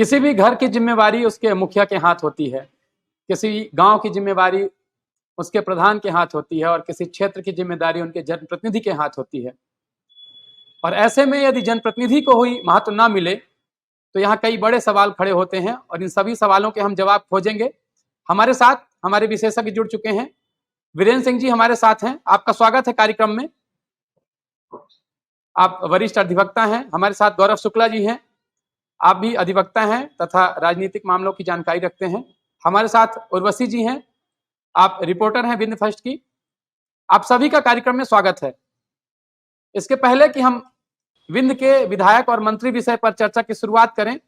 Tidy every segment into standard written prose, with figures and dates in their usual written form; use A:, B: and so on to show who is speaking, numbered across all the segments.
A: किसी भी घर की जिम्मेवारी उसके मुखिया के हाथ होती है, किसी गांव की जिम्मेवारी उसके प्रधान के हाथ होती है और किसी क्षेत्र की जिम्मेदारी उनके जनप्रतिनिधि के हाथ होती है। और ऐसे में यदि जनप्रतिनिधि को हुई महत्व ना मिले तो यहाँ कई बड़े सवाल खड़े होते हैं और इन सभी सवालों के हम जवाब खोजेंगे। हमारे साथ हमारे विशेषज्ञ जुड़ चुके हैं। वीरेंद्र सिंह जी हमारे साथ हैं, आपका स्वागत है कार्यक्रम में। आप वरिष्ठ अधिवक्ता हैं। हमारे साथ गौरव शुक्ला जी हैं, आप भी अधिवक्ता हैं तथा राजनीतिक मामलों की जानकारी रखते हैं। हमारे साथ उर्वशी जी हैं, आप रिपोर्टर हैं विंध्य फर्स्ट की। आप सभी का कार्यक्रम में स्वागत है। इसके पहले कि हम विंध्य के विधायक और मंत्री विषय पर चर्चा की शुरुआत करें,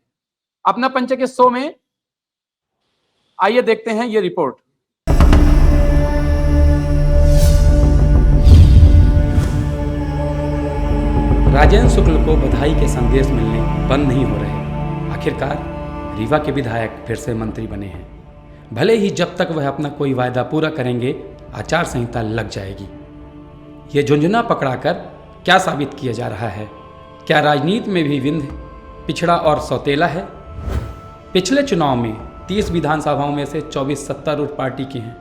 A: अपना पंच के शो में आइए देखते हैं ये रिपोर्ट।
B: राजेंद्र शुक्ल को बधाई के संदेश मिलने बंद नहीं हो रहे। आखिरकार रीवा के विधायक फिर से मंत्री बने हैं। भले ही जब तक वह अपना कोई वायदा पूरा करेंगे आचार संहिता लग जाएगी। ये झुंझुना पकड़ाकर क्या साबित किया जा रहा है? क्या राजनीति में भी विंध्य पिछड़ा और सौतेला है? पिछले चुनाव में 30 विधानसभाओं में से 24 सत्तारूढ़ पार्टी की हैं,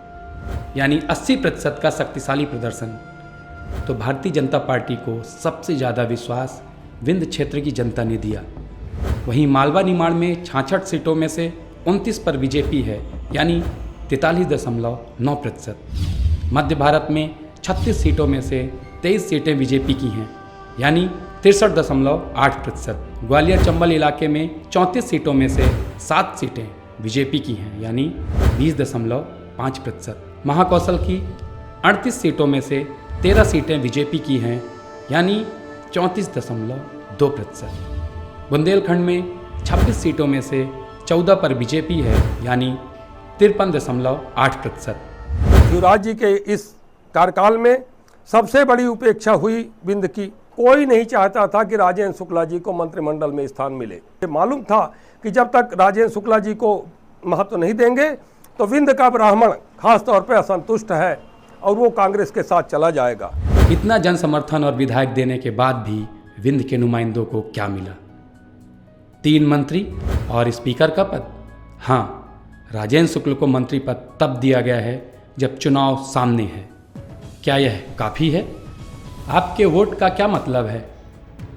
B: यानी 80% का शक्तिशाली प्रदर्शन। तो भारतीय जनता पार्टी को सबसे ज़्यादा विश्वास विंध्य क्षेत्र की जनता ने दिया। वहीं मालवा निमाड़ में 66 सीटों में से 29 पर बीजेपी है, यानी 43.9%। मध्य भारत में 36 सीटों में से 23 सीटें बीजेपी की हैं, यानी 63.8%। ग्वालियर चंबल इलाके में 34 सीटों में से 7 सीटें बीजेपी की हैं, यानी 20.5%। महाकौशल की 38 सीटों में से 13 सीटें बीजेपी की हैं, यानी 34.2%। बुंदेलखंड में 26 सीटों में से 14 पर बीजेपी है, यानी 53.8%।
C: शिवराज जी के इस कार्यकाल में सबसे बड़ी उपेक्षा हुई विंध्य की। कोई नहीं चाहता था कि राजेंद्र शुक्ला जी को मंत्रिमंडल में स्थान मिले। मालूम था कि जब तक राजेंद्र शुक्ला जी को महत्व नहीं देंगे तो विंध्य का ब्राह्मण खास तौर पर असंतुष्ट है और वो कांग्रेस के साथ चला जाएगा।
B: इतना जन समर्थन और विधायक देने के बाद भी विंध्य के नुमाइंदों को क्या मिला? 3 मंत्री और स्पीकर का पद। हाँ, राजेंद्र शुक्ल को मंत्री पद तब दिया गया है जब चुनाव सामने है। क्या यह काफ़ी है? आपके वोट का क्या मतलब है?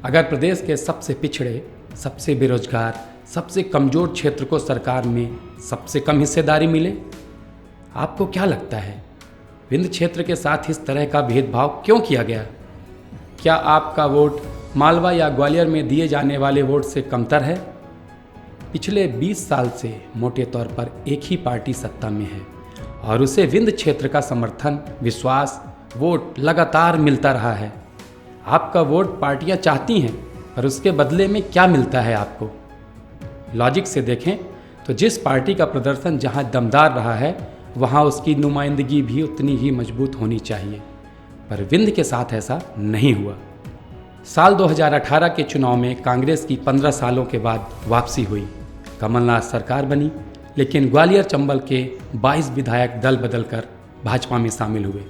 B: अगर प्रदेश के सबसे पिछड़े, सबसे बेरोजगार, सबसे कमज़ोर क्षेत्र को सरकार में सबसे कम हिस्सेदारी मिले, आपको क्या लगता है विंध्य क्षेत्र के साथ इस तरह का भेदभाव क्यों किया गया? क्या आपका वोट मालवा या ग्वालियर में दिए जाने वाले वोट से कमतर है? पिछले 20 साल से मोटे तौर पर एक ही पार्टी सत्ता में है और उसे विंध्य क्षेत्र का समर्थन, विश्वास, वोट लगातार मिलता रहा है। आपका वोट पार्टियां चाहती हैं, पर उसके बदले में क्या मिलता है आपको? लॉजिक से देखें तो जिस पार्टी का प्रदर्शन जहां दमदार रहा है वहां उसकी नुमाइंदगी भी उतनी ही मजबूत होनी चाहिए, पर विंध्य के साथ ऐसा नहीं हुआ। साल 2018 के चुनाव में कांग्रेस की 15 सालों के बाद वापसी हुई। कमलनाथ सरकार बनी, लेकिन ग्वालियर चंबल के 22 विधायक दल बदलकर भाजपा में शामिल हुए,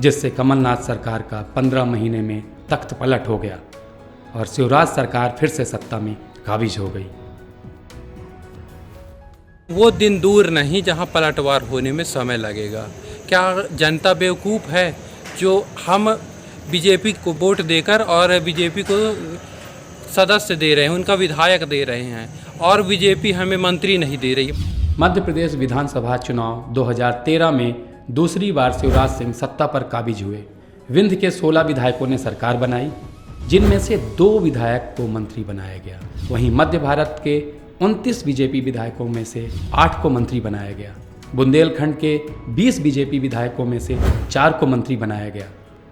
B: जिससे कमलनाथ सरकार का 15 महीने में तख्त पलट हो गया और शिवराज सरकार फिर से सत्ता में काबिज हो गई।
D: वो दिन दूर नहीं जहां पलटवार होने में समय लगेगा। क्या जनता बेवकूफ़ है जो हम बीजेपी को वोट देकर और बीजेपी को सदस्य दे रहे हैं, उनका विधायक दे रहे हैं, और बीजेपी हमें मंत्री नहीं दे रही।
B: मध्य प्रदेश विधानसभा चुनाव 2013 में दूसरी बार शिवराज सिंह सत्ता पर काबिज हुए। विंध्य के 16 विधायकों ने सरकार बनाई, जिनमें से 2 विधायक को मंत्री बनाया गया। वहीं मध्य भारत के 29 बीजेपी विधायकों में से 8 को मंत्री बनाया गया। बुंदेलखंड के 20 बीजेपी विधायकों में से 4 को मंत्री बनाया गया।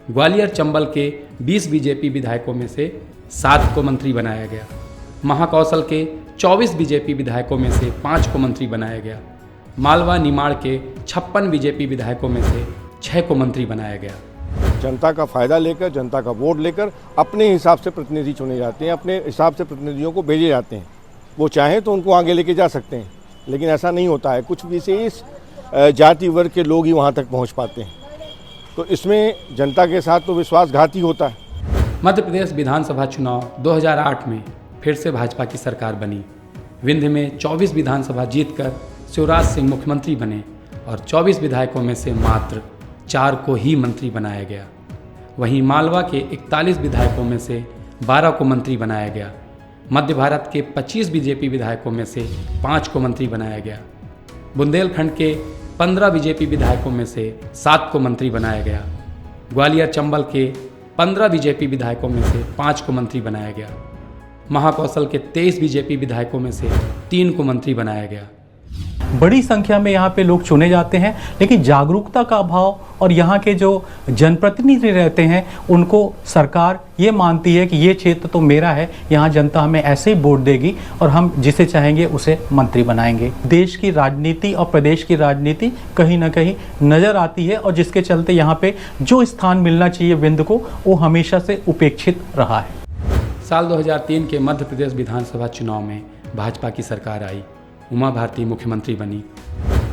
B: ग्वालियर चंबल के 20 बीजेपी विधायकों में से 7 को मंत्री बनाया गया। महाकौशल के 24 बीजेपी विधायकों में से 5 को मंत्री बनाया गया। मालवा निमाड़ के 56 बीजेपी विधायकों में से 6 को मंत्री बनाया गया।
E: जनता का फायदा लेकर, जनता का वोट लेकर अपने हिसाब से प्रतिनिधि चुने जाते हैं, अपने हिसाब से प्रतिनिधियों को भेजे जाते हैं। वो चाहें तो उनको आगे लेके जा सकते हैं, लेकिन ऐसा नहीं होता है। कुछ विशेष जाति वर्ग के लोग ही वहाँ तक पहुँच पाते हैं, तो इसमें जनता के साथ तो विश्वासघाती होता है।
B: मध्य प्रदेश विधानसभा चुनाव 2008 में फिर से भाजपा की सरकार बनी। विंध्य में 24 विधानसभा जीतकर शिवराज सिंह मुख्यमंत्री बने और 24 विधायकों में से मात्र 4 को ही मंत्री बनाया गया। वहीं मालवा के 41 विधायकों में से 12 को मंत्री बनाया गया। मध्य भारत के 25 बीजेपी विधायकों में से 5 को मंत्री बनाया गया। बुंदेलखंड के 15 बीजेपी विधायकों में से 7 को मंत्री बनाया गया। ग्वालियर चंबल के 15 बीजेपी विधायकों में से 5 को मंत्री बनाया गया। महाकौशल के 23 बीजेपी विधायकों में से 3 को मंत्री बनाया गया।
F: बड़ी संख्या में यहाँ पे लोग चुने जाते हैं, लेकिन जागरूकता का अभाव और यहाँ के जो जनप्रतिनिधि रहते हैं उनको सरकार ये मानती है कि ये क्षेत्र तो मेरा है, यहाँ जनता हमें ऐसे ही वोट देगी और हम जिसे चाहेंगे उसे मंत्री बनाएंगे। देश की राजनीति और प्रदेश की राजनीति कहीं ना कहीं नज़र आती है और जिसके चलते यहाँ पे जो स्थान मिलना चाहिए विंध्य को वो हमेशा से उपेक्षित रहा है।
B: साल 2003 के मध्य प्रदेश विधानसभा चुनाव में भाजपा की सरकार आई, उमा भारती मुख्यमंत्री बनी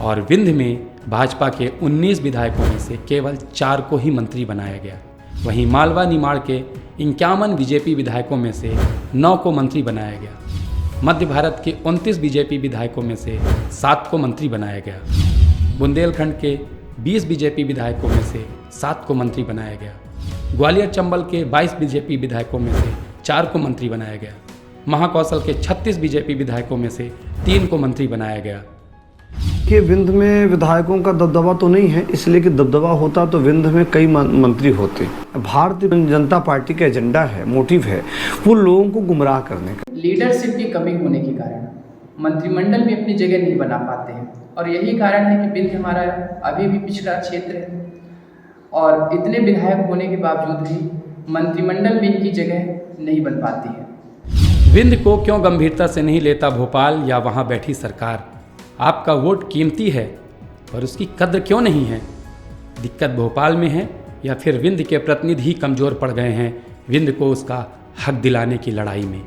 B: और विंध्य में भाजपा के 19 विधायकों में से केवल 4 को ही मंत्री बनाया गया। वहीं मालवा निमाड़ के 51 बीजेपी विधायकों में से 9 को मंत्री बनाया गया। मध्य भारत के 29 बीजेपी विधायकों में से 7 को मंत्री बनाया गया। बुंदेलखंड के 20 बीजेपी विधायकों में से 7 को मंत्री बनाया गया। ग्वालियर चंबल के 22 बीजेपी विधायकों में से 4 को मंत्री बनाया गया। महाकौशल के 36 बीजेपी विधायकों में से 3 को मंत्री बनाया गया।
G: कि विंध्य में विधायकों का दबदबा तो नहीं है, इसलिए कि दबदबा होता तो विंध्य में कई मंत्री होते। भारतीय जनता पार्टी का एजेंडा है, मोटिव है वो लोगों को गुमराह करने का।
H: लीडरशिप की कमी होने के कारण मंत्रिमंडल में अपनी जगह नहीं बना पाते हैं और यही कारण है कि विंध्य हमारा अभी भी पिछड़ा क्षेत्र है और इतने विधायक होने के बावजूद भी मंत्रिमंडल में इनकी जगह नहीं बन पाती है।
B: विंध्य को क्यों गंभीरता से नहीं लेता भोपाल या वहां बैठी सरकार? आपका वोट कीमती है और उसकी कद्र क्यों नहीं है? दिक्कत भोपाल में है या फिर विंध्य के प्रतिनिधि कमज़ोर पड़ गए हैं विंध्य को उसका हक दिलाने की लड़ाई में?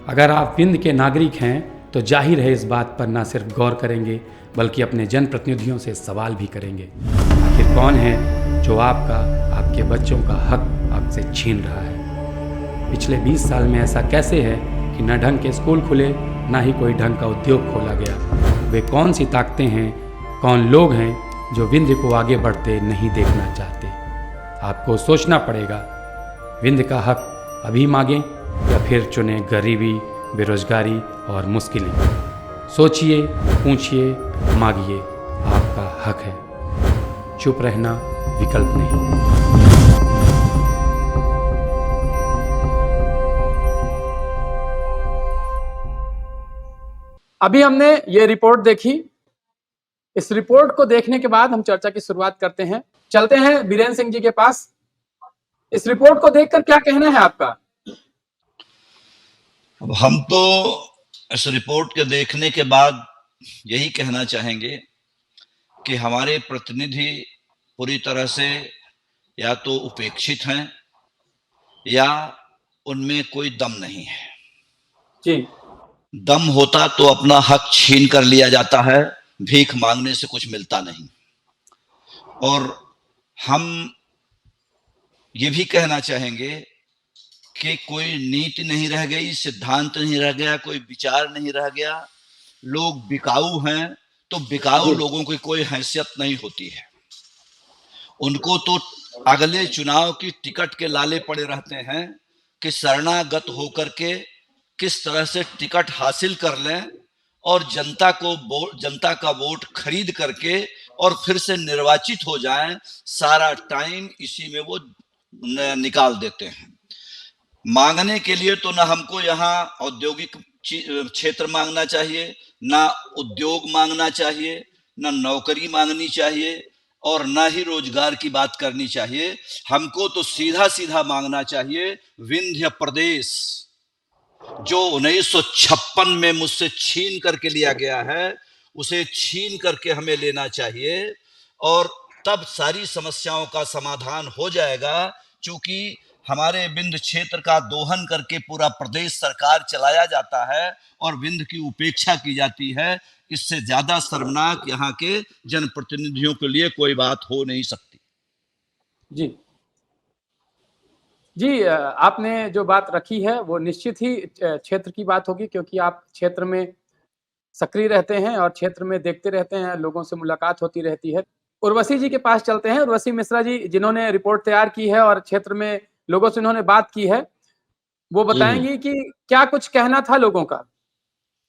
B: अगर आप विंध्य के नागरिक हैं तो जाहिर है इस बात पर न सिर्फ गौर करेंगे बल्कि अपने जनप्रतिनिधियों से सवाल भी करेंगे। आखिर कौन है जो आपके बच्चों का हक आपसे छीन रहा है? पिछले 20 साल में ऐसा कैसे है कि न ढंग के स्कूल खुले, ना ही कोई ढंग का उद्योग खोला गया? वे कौन सी ताकतें हैं, कौन लोग हैं जो विंध्य को आगे बढ़ते नहीं देखना चाहते? आपको सोचना पड़ेगा। विंध्य का हक अभी मांगें या फिर चुनें गरीबी, बेरोजगारी और मुश्किलें? सोचिए, पूछिए, मांगिए, आपका हक है। चुप रहना विकल्प नहीं।
A: अभी हमने ये रिपोर्ट देखी। इस रिपोर्ट को देखने के बाद हम चर्चा की शुरुआत करते हैं। चलते हैं बीरेन सिंह जी के पास। इस रिपोर्ट को देखकर क्या कहना है आपका?
I: अब हम तो इस रिपोर्ट के देखने के बाद यही कहना चाहेंगे कि हमारे प्रतिनिधि पूरी तरह से या तो उपेक्षित हैं या उनमें कोई दम नहीं है।
A: जी,
I: दम होता तो अपना हक छीन कर लिया जाता है, भीख मांगने से कुछ मिलता नहीं। और हम ये भी कहना चाहेंगे कि कोई नीति नहीं रह गई, सिद्धांत नहीं रह गया, कोई विचार नहीं रह गया। लोग बिकाऊ हैं तो बिकाऊ लोगों की कोई हैसियत नहीं होती है। उनको तो अगले चुनाव की टिकट के लाले पड़े रहते हैं कि शरणागत होकर के किस तरह से टिकट हासिल कर लें और जनता का वोट खरीद करके और फिर से निर्वाचित हो जाएं। सारा टाइम इसी में वो निकाल देते हैं। मांगने के लिए तो ना हमको यहाँ औद्योगिक क्षेत्र मांगना चाहिए, ना उद्योग मांगना चाहिए, ना नौकरी मांगनी चाहिए और ना ही रोजगार की बात करनी चाहिए। हमको तो सीधा सीधा मांगना चाहिए विंध्य प्रदेश जो 1956 में मुझसे छीन करके लिया गया है, उसे छीन करके हमें लेना चाहिए और तब सारी समस्याओं का समाधान हो जाएगा। क्योंकि हमारे विंध्य क्षेत्र का दोहन करके पूरा प्रदेश सरकार चलाया जाता है और विंध्य की उपेक्षा की जाती है। इससे ज्यादा शर्मनाक यहाँ के जनप्रतिनिधियों के लिए कोई बात हो नहीं सकती।
A: जी, आपने जो बात रखी है वो निश्चित ही क्षेत्र की बात होगी, क्योंकि आप क्षेत्र में सक्रिय रहते हैं और क्षेत्र में देखते रहते हैं, लोगों से मुलाकात होती रहती है। उर्वशी जी के पास चलते हैं। उर्वशी मिश्रा जी, जिन्होंने रिपोर्ट तैयार की है और क्षेत्र में लोगों से उन्होंने बात की है, वो बताएंगी कि क्या कुछ कहना था लोगों का।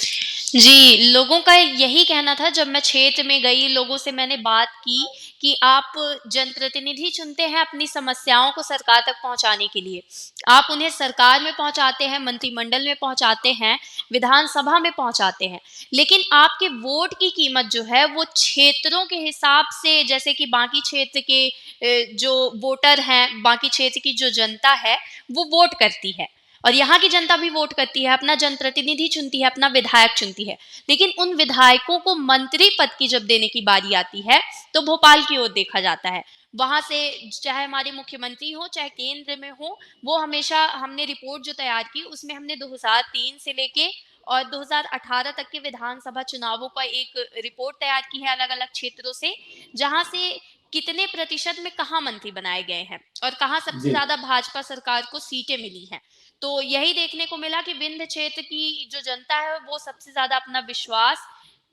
J: जी, लोगों का यही कहना था, जब मैं क्षेत्र में गई, लोगों से मैंने बात की कि आप जनप्रतिनिधि चुनते हैं अपनी समस्याओं को सरकार तक पहुंचाने के लिए। आप उन्हें सरकार में पहुंचाते हैं, मंत्रिमंडल में पहुंचाते हैं, विधानसभा में पहुंचाते हैं। लेकिन आपके वोट की कीमत जो है वो क्षेत्रों के हिसाब से, जैसे कि बाकी क्षेत्र के जो वोटर हैं, बाकी क्षेत्र की जो जनता है, वो वोट करती है। और यहाँ की जनता भी वोट करती है, अपना जनप्रतिनिधि चुनती है, अपना विधायक चुनती है। लेकिन उन विधायकों को मंत्री पद की जब देने की बारी आती है तो भोपाल की ओर देखा जाता है। वहां से चाहे हमारे मुख्यमंत्री हो, चाहे केंद्र में हो, वो हमेशा, हमने रिपोर्ट जो तैयार की उसमें हमने 2003 से लेके और 2018 तक के विधानसभा चुनावों का एक रिपोर्ट तैयार की है अलग अलग क्षेत्रों से, जहां से कितने प्रतिशत में कहाँ मंत्री बनाए गए हैं और कहाँ सबसे ज्यादा भाजपा सरकार को सीटें मिली हैं। तो यही देखने को मिला कि विंध्य क्षेत्र की जो जनता है वो सबसे ज्यादा अपना विश्वास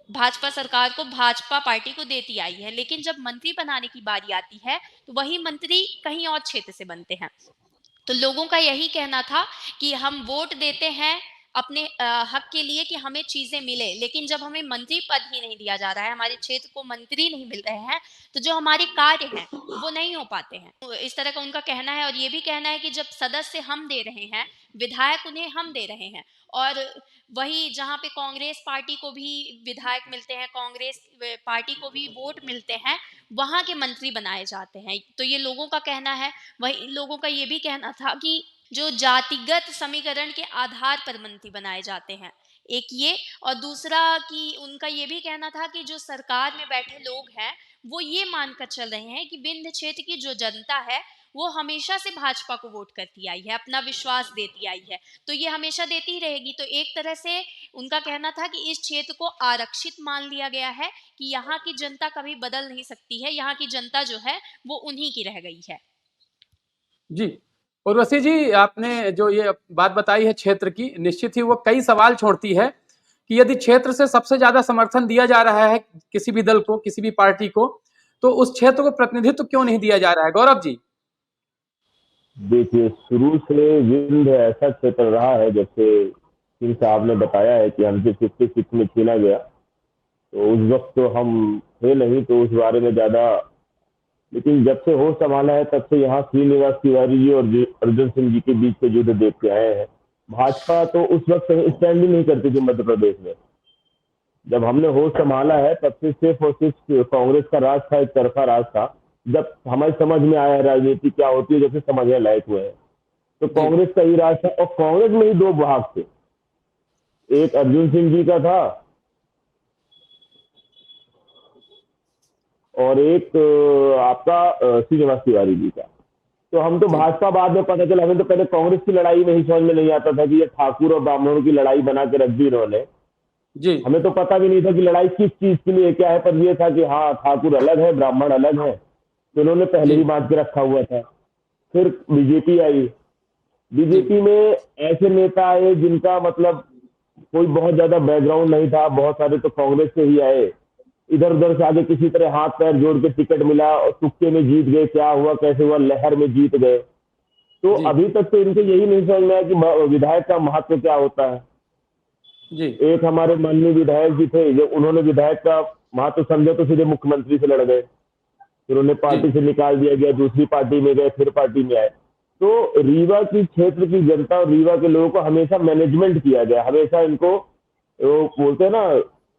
J: भाजपा सरकार को, भाजपा पार्टी को देती आई है। लेकिन जब मंत्री बनाने की बारी आती है तो वही मंत्री कहीं और क्षेत्र से बनते हैं। तो लोगों का यही कहना था कि हम वोट देते हैं अपने हक के लिए कि हमें चीजें मिले, लेकिन जब हमें मंत्री पद ही नहीं दिया जा रहा है, हमारे क्षेत्र को मंत्री नहीं मिल रहे हैं, तो जो हमारे कार्य हैं वो नहीं हो पाते हैं। तो इस तरह का उनका कहना है। और ये भी कहना है कि जब सदस्य हम दे रहे हैं, विधायक उन्हें हम दे रहे हैं, और वही जहाँ पे कांग्रेस पार्टी को भी विधायक मिलते हैं, कांग्रेस पार्टी को भी वोट मिलते हैं, वहाँ के मंत्री बनाए जाते हैं। तो ये लोगों का कहना है। वही लोगों का ये भी कहना था कि जो जातिगत समीकरण के आधार पर मंत्री बनाए जाते हैं, एक ये, और दूसरा कि उनका ये भी कहना था कि जो सरकार में बैठे लोग हैं वो ये मानकर चल रहे हैं कि विंध्य क्षेत्र की जो जनता है वो हमेशा से भाजपा को वोट करती आई है, अपना विश्वास देती आई है, तो ये हमेशा देती ही रहेगी। तो एक तरह से उनका कहना था कि इस क्षेत्र को आरक्षित मान लिया गया है कि यहाँ की जनता कभी बदल नहीं सकती है, यहाँ की जनता जो है वो उन्हीं की रह गई है।
A: जी, उर्वशी जी, आपने जो ये बात बताई है क्षेत्र की, निश्चित ही वो कई सवाल छोड़ती है कि यदि क्षेत्र से सबसे ज्यादा समर्थन दिया जा रहा है किसी भी दल को, किसी भी पार्टी को, तो उस क्षेत्र को प्रतिनिधित्व क्यों नहीं दिया जा रहा है? गौरव जी।
K: देखिए, शुरू से विंध्य ऐसा क्षेत्र रहा है, जैसे सिंह साहब ने बताया है कि हमसे 56 में छीना गया, तो उस वक्त तो हम थे नहीं, तो उस बारे में ज्यादा, लेकिन जब से होश संभाला है तब से यहाँ श्रीनिवास तिवारी जी और अर्जुन सिंह जी के बीच के युद्ध देख के आए हैं। भाजपा तो उस वक्त स्टैंड ही नहीं करती थी मध्य प्रदेश में। जब हमने होश संभाला है तब से सिर्फ और सिर्फ कांग्रेस का राज था, एक तरफा राज था। जब हमारी समझ में आया राजनीति क्या होती है, जैसे समझने लायक हुए हैं, तो कांग्रेस का ही राज था। और कांग्रेस में ही दो भाग थे, एक अर्जुन सिंह जी का था और एक आपका श्रीनिवास तिवारी जी का। तो हम तो भाजपा बाद में पता चला, हमें तो पहले कांग्रेस की लड़ाई में ही समझ में नहीं आता था कि ये ठाकुर और ब्राह्मणों की लड़ाई बना के रख दी इन्होंने।
A: जी,
K: हमें तो पता भी नहीं था कि लड़ाई किस चीज के लिए क्या है, पर ये था कि हाँ, ठाकुर अलग है, ब्राह्मण अलग है, तो इन्होंने पहले ही बांध के रखा हुआ था। फिर बीजेपी आई। बीजेपी में ऐसे नेता आए जिनका मतलब कोई बहुत ज्यादा बैकग्राउंड नहीं था, बहुत सारे तो कांग्रेस से ही आए, इधर उधर से आगे किसी तरह हाथ पैर जोड़ के टिकट मिला और तुक्के में जीत गए, क्या हुआ कैसे हुआ, लहर में जीत गए। तो अभी तक तो इनके यही नहीं समझ में आया कि विधायक का महत्व क्या होता है।
A: जी,
K: एक हमारे माननीय विधायक जी थे, जब उन्होंने विधायक का महत्व समझा तो सीधे मुख्यमंत्री से लड़ गए, फिर उन्हें पार्टी से निकाल दिया गया, दूसरी पार्टी में गए, फिर पार्टी में आए। तो रीवा की क्षेत्र की जनता और रीवा के लोगों को हमेशा मैनेजमेंट किया गया, हमेशा इनको बोलते हैं ना,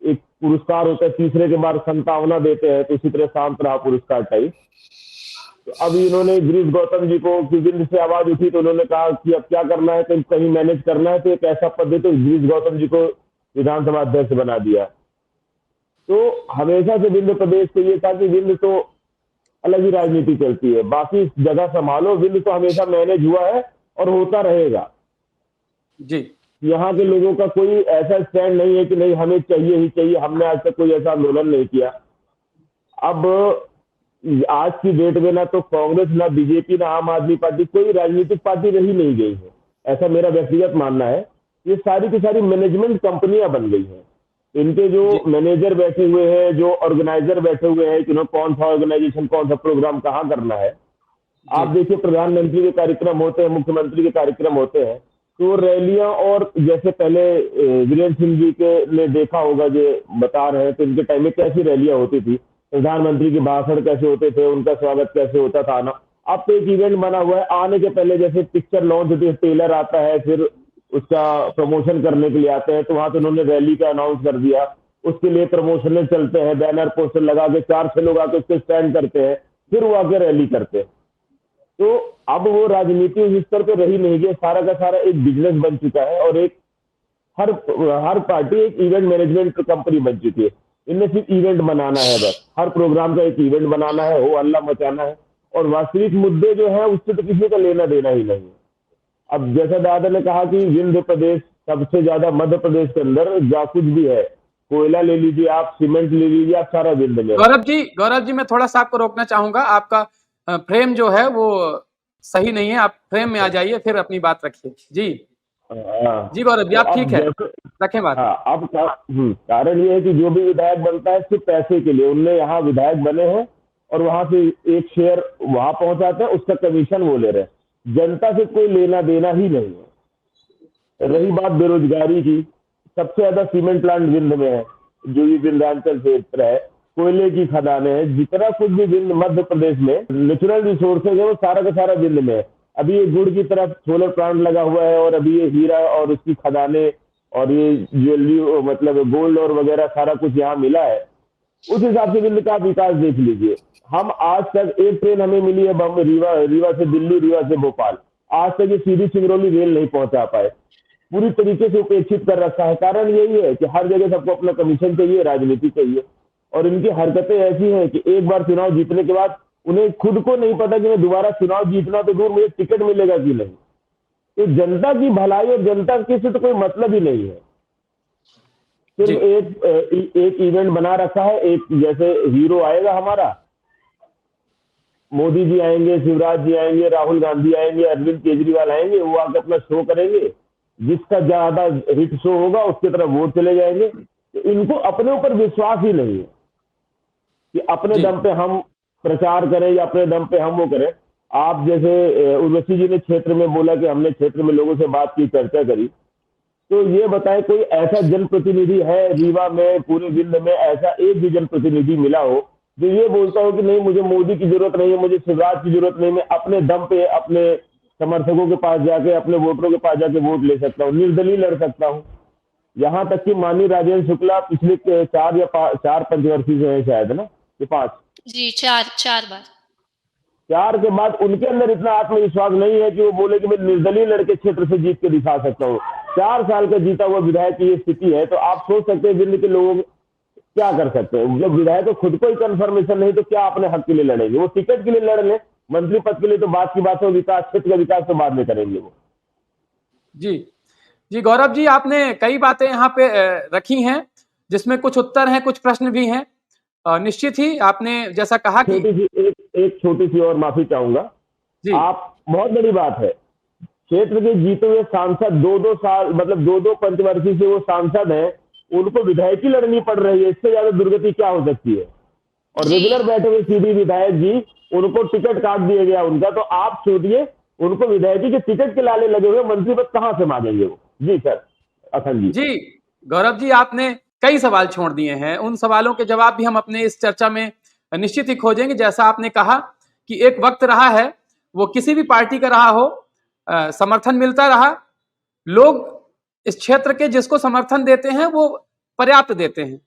K: एक पुरस्कार होता है, तीसरे के बाद संतावना देते हैं, तो इसी तरह शांत रहा पुरस्कार टाइप। तो अब इन्होंने गिरीश गौतम जी को, की विंध्य से आवाज उठी तो उन्होंने कहा कि अब क्या करना है, कहीं मैनेज करना है, तो एक ऐसा पद दे, तो गिरीश गौतम जी को विधानसभा अध्यक्ष बना दिया। तो हमेशा से विंध्य प्रदेश को ये था कि विंध्य तो अलग ही राजनीति चलती है, बाकी जगह संभालो, विंध्य तो हमेशा मैनेज हुआ है और होता रहेगा।
A: जी,
K: यहाँ के लोगों का कोई ऐसा स्टैंड नहीं है कि नहीं हमें चाहिए ही चाहिए। हमने आज तक कोई ऐसा आंदोलन नहीं किया। अब आज की डेट में ना तो कांग्रेस, ना बीजेपी, ना आम आदमी पार्टी, कोई राजनीतिक पार्टी रही नहीं गई है, ऐसा मेरा व्यक्तिगत मानना है। ये सारी की सारी मैनेजमेंट कंपनियां बन गई हैं। इनके जो मैनेजर बैठे हुए हैं, जो ऑर्गेनाइजर बैठे हुए हैं कि कौन सा ऑर्गेनाइजेशन, कौन सा प्रोग्राम कहाँ करना है। आप देखिए, प्रधानमंत्री के कार्यक्रम होते हैं, मुख्यमंत्री के कार्यक्रम होते हैं, तो रैलियां, और जैसे पहले वीरेंद्र सिंह जी के ने देखा होगा, जो बता रहे हैं, तो इनके टाइम में कैसी रैलियां होती थी, प्रधानमंत्री के भाषण कैसे होते थे, उनका स्वागत कैसे होता था आना। अब तो एक इवेंट बना हुआ है, आने के पहले जैसे पिक्चर लॉन्च होती है, ट्रेलर आता है, फिर उसका प्रमोशन करने के लिए आते हैं, तो वहां तो उन्होंने रैली का अनाउंस कर दिया, उसके लिए प्रमोशन चलते हैं, बैनर पोस्टर लगा के 4-6 लोग आके उसके स्टैंड करते हैं, फिर वो आके रैली करते हैं। तो अब वो राजनीति उस स्तर पे रही नहीं है, सारा का सारा एक बिजनेस बन चुका है, और एक हर पार्टी एक इवेंट मैनेजमेंट कंपनी बन चुकी है। इनमें सिर्फ इवेंट बनाना है, बस हर प्रोग्राम का एक इवेंट बनाना है, हो हल्ला मचाना है, और वास्तविक मुद्दे जो है उससे तो किसी का लेना देना ही नहीं है। अब जैसा दादा ने कहा कि विंध्य प्रदेश सबसे ज्यादा मध्य प्रदेश के अंदर जा कुछ भी है, कोयला ले लीजिए आप, सीमेंट ले लीजिए आप, सारा विंध्य में।
A: गौरव जी मैं थोड़ा सा आपको रोकना चाहूंगा, आपका फ्रेम जो है वो सही नहीं है, आप फ्रेम में आ जाइए, फिर अपनी बात रखिए। जी जी गौरव जी, आप ठीक है, रखें बात।
K: अब कारण ये है कि जो भी विधायक बनता है सिर्फ पैसे के लिए, उनने यहाँ विधायक बने हैं और वहां से एक शेयर वहां पहुंचाते हैं, उसका कमीशन वो ले रहे हैं, जनता से कोई लेना देना ही नहीं है। रही बात बेरोजगारी की, सबसे ज्यादा सीमेंट प्लांट विंध्य में है, जो ये विंध्याचल क्षेत्र है, कोयले की खदानें हैं, जितना कुछ भी विंध्य मध्य प्रदेश में नेचुरल रिसोर्सेज है वो सारा का सारा विंध्य में है। अभी ये गुड़ की तरफ सोलर प्लांट लगा हुआ है, और अभी ये हीरा और उसकी खदानें और ये ज्वेलरी, मतलब गोल्ड और वगैरह सारा कुछ यहाँ मिला है। उस हिसाब से विंध्य का विकास देख लीजिए। हम आज तक एक ट्रेन हमें मिली है बम्बई, रीवा से दिल्ली, रीवा से भोपाल, आज तक ये सीधी सिंगरौली रेल नहीं पहुंचा पाए, पूरी तरीके से उपेक्षित कर रखा है। कारण यही है कि हर जगह सबको अपना कमीशन चाहिए, राजनीति चाहिए, और इनकी हरकतें ऐसी हैं कि एक बार चुनाव जीतने के बाद उन्हें खुद को नहीं पता कि मैं दोबारा चुनाव जीतना तो दूर, मुझे टिकट मिलेगा कि नहीं। तो जनता की भलाई और जनता के से तो कोई मतलब ही नहीं है। सिर्फ एक इवेंट बना रखा है, एक जैसे हीरो आएगा हमारा, मोदी जी आएंगे, शिवराज जी आएंगे, राहुल गांधी आएंगे, अरविंद केजरीवाल आएंगे, वो आके अपना शो करेंगे, जिसका ज्यादा हिट शो होगा उसकी तरफ वोट चले जाएंगे। तो इनको अपने ऊपर विश्वास ही नहीं है कि अपने दम पे हम प्रचार करें या अपने दम पे हम वो करें। आप जैसे उर्वशी जी ने क्षेत्र में बोला कि हमने क्षेत्र में लोगों से बात की, चर्चा करी, तो ये बताएं कोई ऐसा जनप्रतिनिधि है रीवा में, पूरे विंध्य में ऐसा एक भी जनप्रतिनिधि मिला हो जो ये बोलता हो कि नहीं मुझे मोदी की जरूरत नहीं है, मुझे शिवराज की जरूरत नहीं, मैं अपने दम पे अपने समर्थकों के पास जाके, अपने वोटरों के पास जाके वोट ले सकता हूँ, निर्दलीय लड़ सकता हूँ। यहाँ तक कि माननीय राजेंद्र शुक्ला पिछले 4 पंचवर्षीय से है शायद ना, कि 5
J: जी 4 बार
K: 4 के बाद उनके अंदर इतना आत्मविश्वास नहीं है कि वो बोले कि मैं निर्दलीय लड़के क्षेत्र से जीत के दिखा सकता हूँ। 4 साल का जीता हुआ विधायक की ये स्थिति है, तो आप सोच सकते हैं दिल्ली के लोग क्या कर सकते हैं। जब विधायक को खुद को ही कंफर्मेशन नहीं तो क्या अपने हक के लिए लड़ेंगे। वो टिकट के लिए लड़ ले, मंत्री पद के लिए तो बात की बात है, विकास क्षेत्र का विकास तो बाद में करेंगे वो।
A: जी गौरव जी, आपने कई बातें यहाँ पे रखी हैं, जिसमें कुछ उत्तर हैं, कुछ प्रश्न भी हैं। निश्चित ही आपने जैसा कहा कि
K: एक छोटी सी और माफी चाहूंगा, आप बहुत बड़ी बात है, क्षेत्र के जीते हुए सांसद 2-2 साल, मतलब 2-2 पंचवर्षीय से वो सांसद हैं, उनको विधायकी लड़नी पड़ रही है, इससे ज्यादा दुर्गति क्या हो सकती है। और रेगुलर बैठे हुए सीधी विधायक जी, उनको टिकट काट दिया गया उनका, तो आप सोचिए उनको विधायकी के टिकट के लाले लगे हुए, मंत्री पद कहां से मांगेंगे वो। जी सर, अखंड जी।
A: गौरव जी, आपने कई सवाल छोड़ दिए हैं, उन सवालों के जवाब भी हम अपने इस चर्चा में निश्चित ही खोजेंगे। जैसा आपने कहा कि एक वक्त रहा है, वो किसी भी पार्टी का रहा हो, समर्थन मिलता रहा, लोग इस क्षेत्र के जिसको समर्थन देते हैं वो पर्याप्त देते हैं,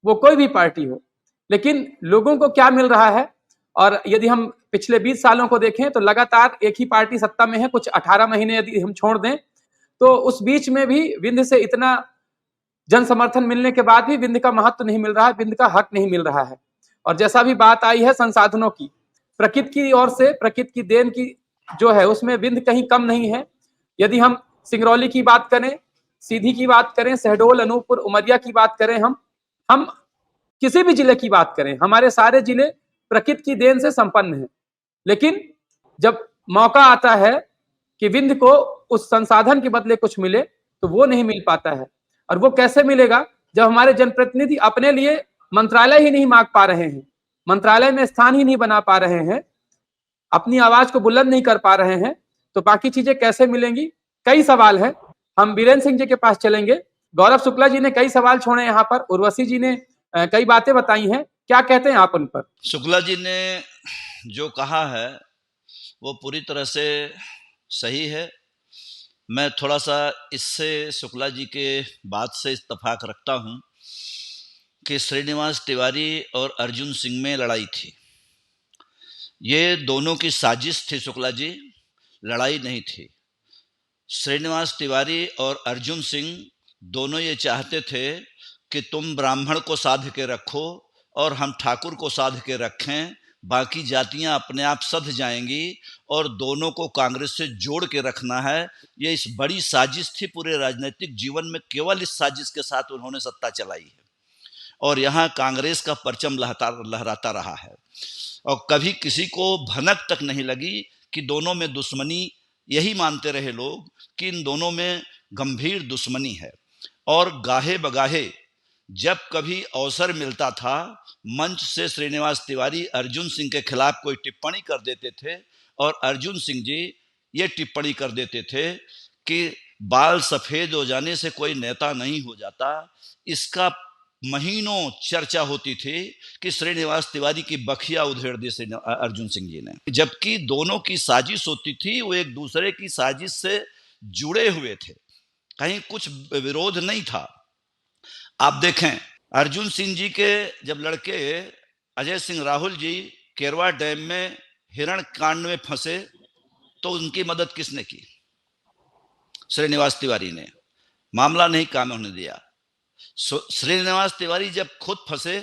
A: वो कोई भी पार्टी हो। लेकिन लोगों को क्या मिल रहा है, और यदि हम पिछले 20 सालों को देखें तो लगातार एक ही पार्टी सत्ता में है, कुछ 18 महीने यदि हम छोड़ दें तो उस बीच में भी विंध्य से इतना जन समर्थन मिलने के बाद भी विंध्य का महत्व नहीं मिल रहा है, विंध्य का हक नहीं मिल रहा है। और जैसा भी बात आई है संसाधनों की, प्रकृति की ओर से, प्रकृति की देन की जो है, उसमें विंध्य कहीं कम नहीं है। यदि हम सिंगरौली की बात करें, सीधी की बात करें, शहडोल, अनूपपुर, उमरिया की बात करें, हम किसी भी जिले की बात करें, हमारे सारे जिले प्रकृति की देन से संपन्न हैं। लेकिन जब मौका आता है कि विंध्य को उस संसाधन के बदले कुछ मिले, तो वो नहीं मिल पाता है। और वो कैसे मिलेगा, जब हमारे जनप्रतिनिधि अपने लिए मंत्रालय ही नहीं मांग पा रहे हैं, मंत्रालय में स्थान ही नहीं बना पा रहे हैं, अपनी आवाज को बुलंद नहीं कर पा रहे हैं, तो बाकी चीजें कैसे मिलेंगी? कई सवाल है। हम बीरेन्द्र सिंह जी के पास चलेंगे। गौरव शुक्ला जी ने कई सवाल छोड़े यहाँ पर, उर्वशी जी ने कई बातें बताई हैं, क्या कहते हैं आप उन पर?
I: शुक्ला जी ने जो कहा है वो पूरी तरह से सही है। मैं थोड़ा सा इससे शुक्ला जी के बात से इत्तेफाक रखता हूं कि श्रीनिवास तिवारी और अर्जुन सिंह में लड़ाई थी। ये दोनों की साजिश थी शुक्ला जी, लड़ाई नहीं थी। श्रीनिवास तिवारी और अर्जुन सिंह दोनों ये चाहते थे कि तुम ब्राह्मण को साध के रखो और हम ठाकुर को साध के रखें, बाकी जातियां अपने आप सध जाएंगी और दोनों को कांग्रेस से जोड़ के रखना है। ये इस बड़ी साजिश थी। पूरे राजनीतिक जीवन में केवल इस साजिश के साथ उन्होंने सत्ता चलाई है और यहाँ कांग्रेस का परचम लहराता रहा है और कभी किसी को भनक तक नहीं लगी कि दोनों में दुश्मनी। यही मानते रहे लोग कि इन दोनों में गंभीर दुश्मनी है और गाहे बगाहे जब कभी अवसर मिलता था मंच से श्रीनिवास तिवारी अर्जुन सिंह के खिलाफ कोई टिप्पणी कर देते थे और अर्जुन सिंह जी ये टिप्पणी कर देते थे कि बाल सफेद हो जाने से कोई नेता नहीं हो जाता। इसका महीनों चर्चा होती थी कि श्रीनिवास तिवारी की बखिया उधेड़ दी अर्जुन सिंह जी ने, जबकि दोनों की साजिश होती थी, वो एक दूसरे की साजिश से जुड़े हुए थे, कहीं कुछ विरोध नहीं था। आप देखें अर्जुन सिंह जी के जब लड़के अजय सिंह राहुल जी केरवा डैम में हिरण कांड में फंसे तो उनकी मदद किसने की? श्रीनिवास तिवारी ने। मामला नहीं काम होने दिया। श्रीनिवास तिवारी जब खुद फंसे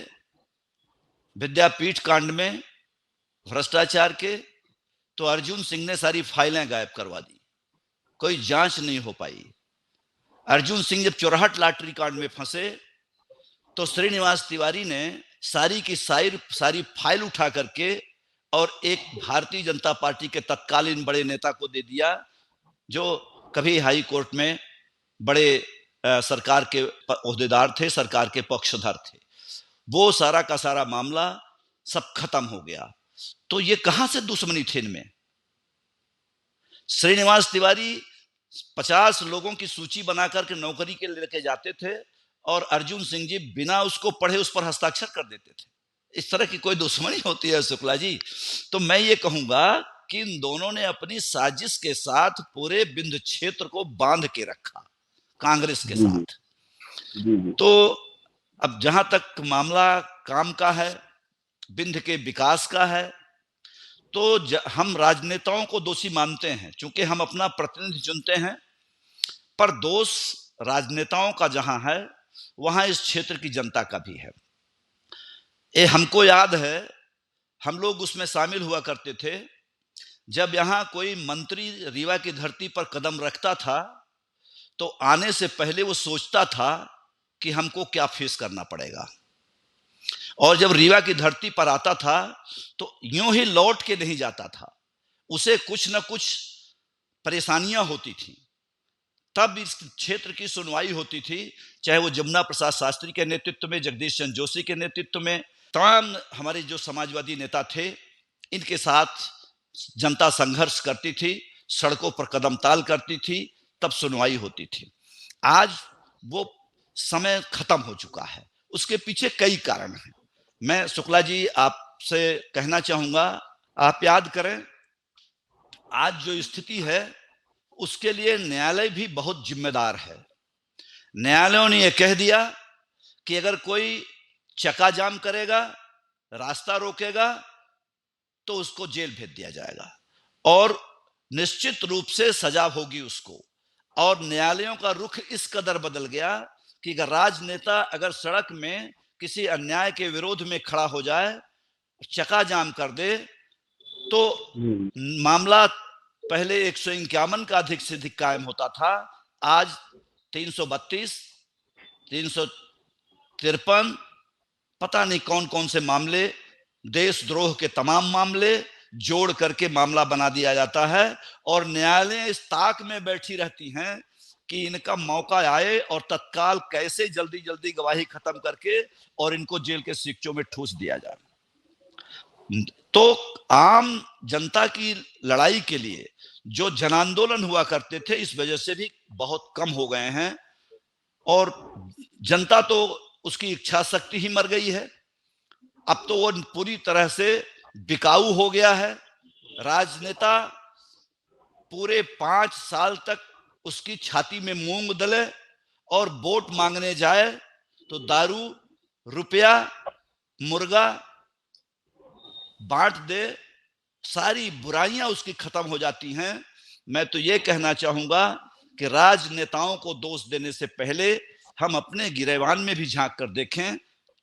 I: विद्यापीठ कांड में भ्रष्टाचार के, तो अर्जुन सिंह ने सारी फाइलें गायब करवा दी, कोई जांच नहीं हो पाई। अर्जुन सिंह जब चौराहट लॉटरी कांड में फंसे तो श्रीनिवास तिवारी ने सारी की सारी फाइल उठा करके और एक भारतीय जनता पार्टी के तत्कालीन बड़े नेता को दे दिया, जो कभी हाई कोर्ट में बड़े सरकार के ओहदेदार थे, सरकार के पक्षधर थे। वो सारा का सारा मामला सब खत्म हो गया। तो ये कहां से दुश्मनी थी इनमें? श्रीनिवास तिवारी 50 लोगों की सूची बना करके नौकरी के लिए लेके जाते थे और अर्जुन सिंह जी बिना उसको पढ़े उस पर हस्ताक्षर कर देते थे। इस तरह की कोई दुश्मनी होती है शुक्ला जी? तो मैं ये कहूंगा कि इन दोनों ने अपनी साजिश के साथ पूरे बिंद क्षेत्र को बांध के रखा कांग्रेस के साथ। तो अब जहां तक मामला काम का है, बिंद के विकास का है, तो हम राजनेताओं को दोषी मानते हैं क्योंकि हम अपना प्रतिनिधि चुनते हैं, पर दोष राजनेताओं का जहां है वहां इस क्षेत्र की जनता का भी है। ये हमको याद है, हम लोग उसमें शामिल हुआ करते थे। जब यहाँ कोई मंत्री रीवा की धरती पर कदम रखता था तो आने से पहले वो सोचता था कि हमको क्या फेस करना पड़ेगा, और जब रीवा की धरती पर आता था तो यूं ही लौट के नहीं जाता था, उसे कुछ न कुछ परेशानियां होती थी। तब इस क्षेत्र की सुनवाई होती थी, चाहे वो जमुना प्रसाद शास्त्री के नेतृत्व में, जगदीश चंद्र जोशी के नेतृत्व में, तमाम हमारे जो समाजवादी नेता थे, इनके साथ जनता संघर्ष करती थी, सड़कों पर कदम ताल करती थी, तब सुनवाई होती थी। आज वो समय खत्म हो चुका है। उसके पीछे कई कारण हैं। मैं शुक्ला जी आपसे कहना चाहूंगा, आप याद करें आज जो स्थिति है उसके लिए न्यायालय भी बहुत जिम्मेदार है। न्यायालयों ने यह कह दिया कि अगर कोई चक्का जाम करेगा, रास्ता रोकेगा, तो उसको जेल भेज दिया जाएगा और निश्चित रूप से सजा होगी उसको। और न्यायालयों का रुख इस कदर बदल गया कि अगर राजनेता अगर सड़क में किसी अन्याय के विरोध में खड़ा हो जाए, चक्का जाम कर दे, तो मामला पहले 151 का अधिक से अधिक कायम होता था, आज 332, 353, पता नहीं कौन कौन से मामले, देशद्रोह के तमाम मामले जोड़ करके मामला बना दिया जाता है। और न्यायालय इस ताक में बैठी रहती हैं कि इनका मौका आए और तत्काल कैसे जल्दी जल्दी गवाही खत्म करके और इनको जेल के सिक्चों में ठूस दिया जाए। तो आम जनता की लड़ाई के लिए जो जन आंदोलन हुआ करते थे, इस वजह से भी बहुत कम हो गए हैं और जनता तो उसकी इच्छा शक्ति ही मर गई है। अब तो वो पूरी तरह से बिकाऊ हो गया है। राजनेता पूरे 5 साल तक उसकी छाती में मूंग दले और वोट मांगने जाए तो दारू, रुपया, मुर्गा बांट दे, सारी बुराइयां उसकी खत्म हो जाती हैं। मैं तो ये कहना चाहूंगा कि राजनेताओं को दोष देने से पहले हम अपने गिरेबान में भी झांक कर देखें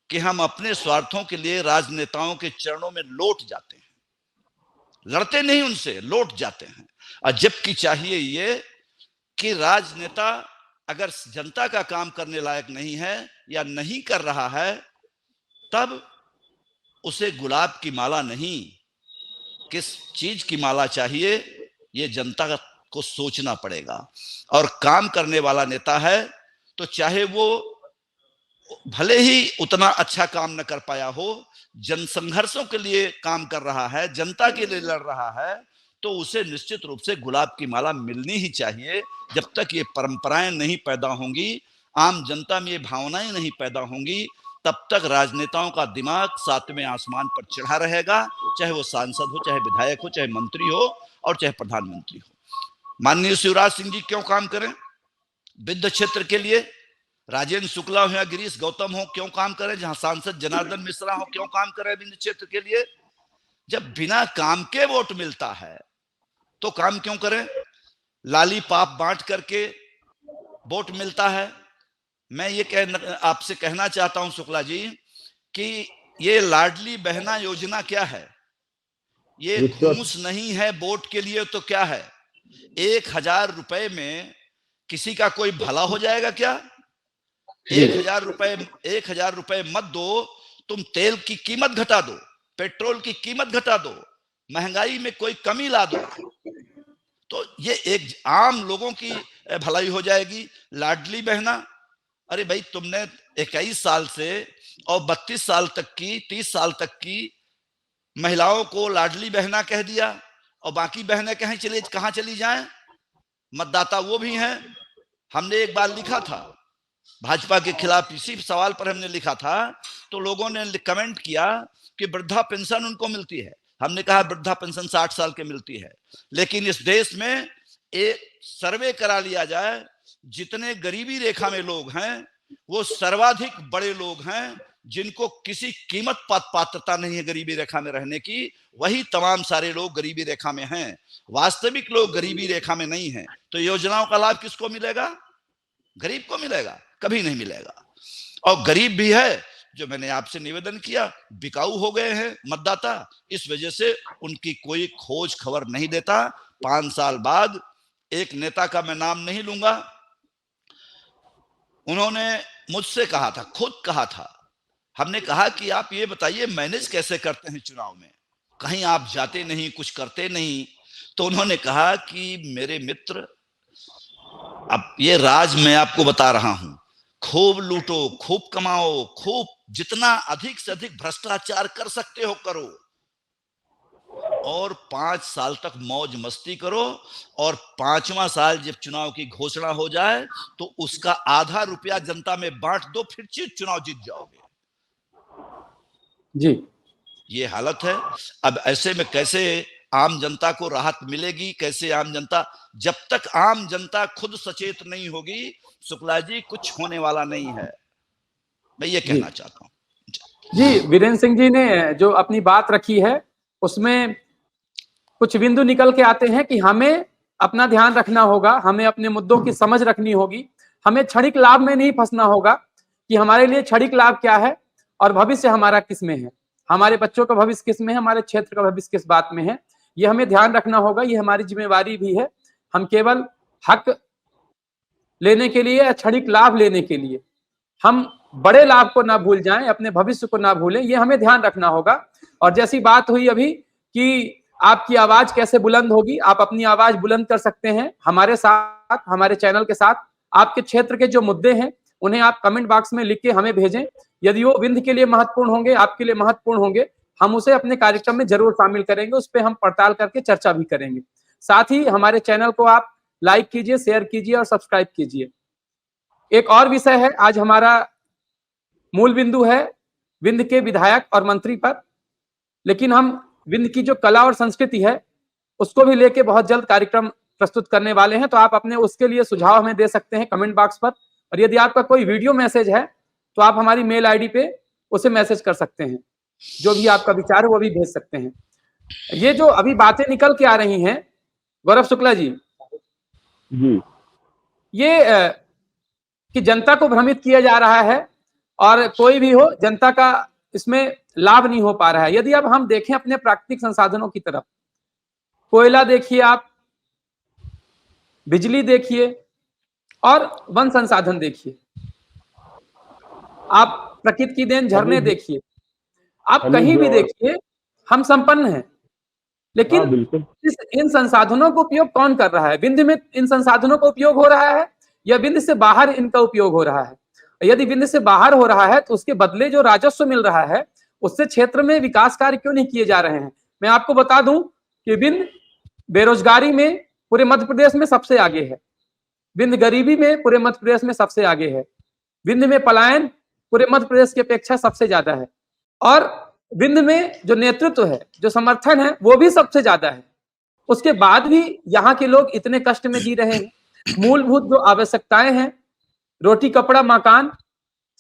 I: कि हम अपने स्वार्थों के लिए राजनेताओं के चरणों में लौट जाते हैं, लड़ते नहीं उनसे, लौट जाते हैं। और जबकि चाहिए ये कि राजनेता अगर जनता का काम करने लायक नहीं है या नहीं कर रहा है, तब उसे गुलाब की माला नहीं, किस चीज की माला चाहिए, ये जनता को सोचना पड़ेगा। और काम करने वाला नेता है तो चाहे वो भले ही उतना अच्छा काम न कर पाया हो, जन संघर्षों के लिए काम कर रहा है, जनता के लिए लड़ रहा है, तो उसे निश्चित रूप से गुलाब की माला मिलनी ही चाहिए। जब तक ये परंपराएं नहीं पैदा होंगी, आम जनता में ये भावनाएं नहीं पैदा होंगी, तब तक राजनेताओं का दिमाग 7वें आसमान पर चढ़ा रहेगा, चाहे वो सांसद हो, चाहे विधायक हो, चाहे मंत्री हो और चाहे प्रधानमंत्री हो। माननीय शिवराज सिंह जी क्यों काम करें विद्य क्षेत्र के लिए? राजेंद्र शुक्ला हो या गिरीश गौतम हो, क्यों काम करें? जहां सांसद जनार्दन मिश्रा हो, क्यों काम करें विंध्य क्षेत्र के लिए? जब बिना काम के वोट मिलता है तो काम क्यों करें? लाली पाप बांट करके वोट मिलता है। मैं ये आपसे कहना चाहता हूं शुक्ला जी कि ये लाडली बहना योजना क्या है? ये घूस नहीं है वोट के लिए तो क्या है? 1000 रुपए में किसी का कोई भला हो जाएगा क्या? 1000 रुपए मत दो, तुम तेल की कीमत घटा दो, पेट्रोल की कीमत घटा दो, महंगाई में कोई कमी ला दो, तो ये एक आम लोगों की भलाई हो जाएगी। लाडली बहना, अरे भाई तुमने 21 साल से और 32 साल तक की, 30 साल तक की महिलाओं को लाडली बहना कह दिया और बाकी बहनें कहां चली जाएं? मतदाता वो भी हैं। हमने एक बार लिखा था भाजपा के खिलाफ, इसी सवाल पर हमने लिखा था, तो लोगों ने कमेंट किया कि वृद्धा पेंशन उनको मिलती है। हमने कहा वृद्धा पेंशन 60 साल के मिलती है, लेकिन इस देश में एक सर्वे करा लिया जाए, जितने गरीबी रेखा में लोग हैं वो सर्वाधिक बड़े लोग हैं जिनको किसी कीमत पात्रता नहीं है गरीबी रेखा में रहने की, वही तमाम सारे लोग गरीबी रेखा में हैं। वास्तविक लोग गरीबी रेखा में नहीं हैं, तो योजनाओं का लाभ किसको मिलेगा? गरीब को मिलेगा? कभी नहीं मिलेगा। और गरीब भी है, जो मैंने आपसे निवेदन किया, बिकाऊ हो गए हैं मतदाता, इस वजह से उनकी कोई खोज खबर नहीं देता। 5 साल बाद एक नेता का मैं नाम नहीं लूंगा, उन्होंने मुझसे कहा था, खुद कहा था, हमने कहा कि आप ये बताइए मैनेज कैसे करते हैं चुनाव में, कहीं आप जाते नहीं, कुछ करते नहीं। तो उन्होंने कहा कि मेरे मित्र, अब ये राज मैं आपको बता रहा हूं, खूब लूटो, खूब कमाओ, खूब जितना अधिक से अधिक भ्रष्टाचार कर सकते हो करो, और 5 साल तक मौज मस्ती करो, और 5वां साल जब चुनाव की घोषणा हो जाए तो उसका आधा रुपया जनता में बांट दो, फिर चुनाव जीत जाओगे।
A: जी,
I: ये हालत है। अब ऐसे में कैसे आम जनता को राहत मिलेगी? कैसे आम जनता, जब तक आम जनता खुद सचेत नहीं होगी, शुक्ला जी, कुछ होने वाला नहीं है। मैं ये कहना चाहता हूं।
A: जी, वीरेंद्र सिंह जी ने जो अपनी बात रखी है उसमें कुछ बिंदु निकल के आते हैं कि हमें अपना ध्यान रखना होगा, हमें अपने मुद्दों की समझ रखनी होगी, हमें क्षणिक लाभ में नहीं फंसना होगा कि हमारे लिए क्षणिक लाभ क्या है और भविष्य हमारा किस में है, हमारे बच्चों का भविष्य किस में है, हमारे क्षेत्र का भविष्य किस बात में है, ये हमें ध्यान रखना होगा। ये हमारी जिम्मेवारी भी है। हम केवल हक लेने के लिए या क्षणिक लाभ लेने के लिए हम बड़े लाभ को ना भूल जाएं, अपने भविष्य को ना भूलें, ये हमें ध्यान रखना होगा। और जैसी बात हुई अभी कि आपकी आवाज कैसे बुलंद होगी, आप अपनी आवाज बुलंद कर सकते हैं हमारे साथ, हमारे चैनल के साथ आपके क्षेत्र के जो मुद्दे हैं उन्हें आप कमेंट बॉक्स में लिख के हमें भेजें। यदि वो विंध्य के लिए महत्वपूर्ण होंगे, आपके लिए महत्वपूर्ण होंगे, हम उसे अपने कार्यक्रम में जरूर शामिल करेंगे, उस पर हम पड़ताल करके चर्चा भी करेंगे। साथ ही हमारे चैनल को आप लाइक कीजिए, शेयर कीजिए और सब्सक्राइब कीजिए। एक और विषय है, आज हमारा मूल बिंदु है विंध्य के विधायक और मंत्री पर, लेकिन हम विंध्य की जो कला और संस्कृति है उसको भी लेके बहुत जल्द कार्यक्रम प्रस्तुत करने वाले हैं। तो आप अपने उसके लिए सुझाव हमें दे सकते हैं कमेंट बॉक्स पर, और यदि आपका कोई वीडियो मैसेज है तो आप हमारी मेल आईडी पे उसे मैसेज कर सकते हैं, जो भी आपका विचार है वो भी भेज सकते हैं। ये जो अभी बातें निकल के आ रही हैं गौरव शुक्ला जी, ये कि जनता को भ्रमित किया जा रहा है और कोई भी हो जनता का इसमें लाभ नहीं हो पा रहा है। यदि अब हम देखें अपने प्राकृतिक संसाधनों की तरफ, कोयला देखिए आप, बिजली देखिए और वन संसाधन देखिए, आप प्रकृति की देन झरने देखिए, आप कहीं भी देखिए हम संपन्न हैं। लेकिन इन संसाधनों को उपयोग कौन कर रहा है? विंध्य में इन संसाधनों का उपयोग हो रहा है या विंध्य से बाहर इनका उपयोग हो रहा है? यदि विंध्य से बाहर हो रहा है तो उसके बदले जो राजस्व मिल रहा है उससे क्षेत्र में विकास कार्य क्यों नहीं किए जा रहे हैं? मैं आपको बता दूं कि विंध्य बेरोजगारी में पूरे मध्य प्रदेश में सबसे आगे है, विंध्य गरीबी में पूरे मध्य प्रदेश में सबसे आगे है, विंध्य में पलायन पूरे मध्य प्रदेश की अपेक्षा सबसे ज्यादा है, और विंध्य में जो नेतृत्व है, जो समर्थन है, वो भी सबसे ज्यादा है। उसके बाद भी यहाँ के लोग इतने कष्ट में जी रहे हैं। मूलभूत जो आवश्यकताएं हैं, रोटी कपड़ा मकान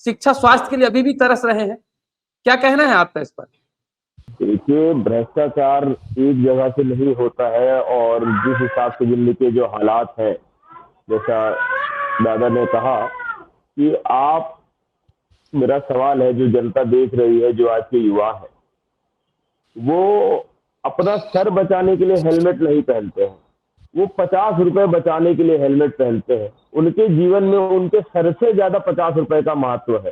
A: शिक्षा स्वास्थ्य के लिए अभी भी तरस रहे हैं। क्या कहना है आपका इस पर?
K: देखिए, भ्रष्टाचार एक जगह से नहीं होता है, और जिस हिसाब से दिल्ली के जो हालात हैं, जैसा दादा ने कहा कि आप, मेरा सवाल है, जो जनता देख रही है, जो आज के युवा है, वो अपना सर बचाने के लिए हेलमेट नहीं पहनते हैं, वो 50 रुपए बचाने के लिए हेलमेट पहनते हैं। उनके जीवन में उनके सर से ज्यादा 50 रुपए का महत्व है।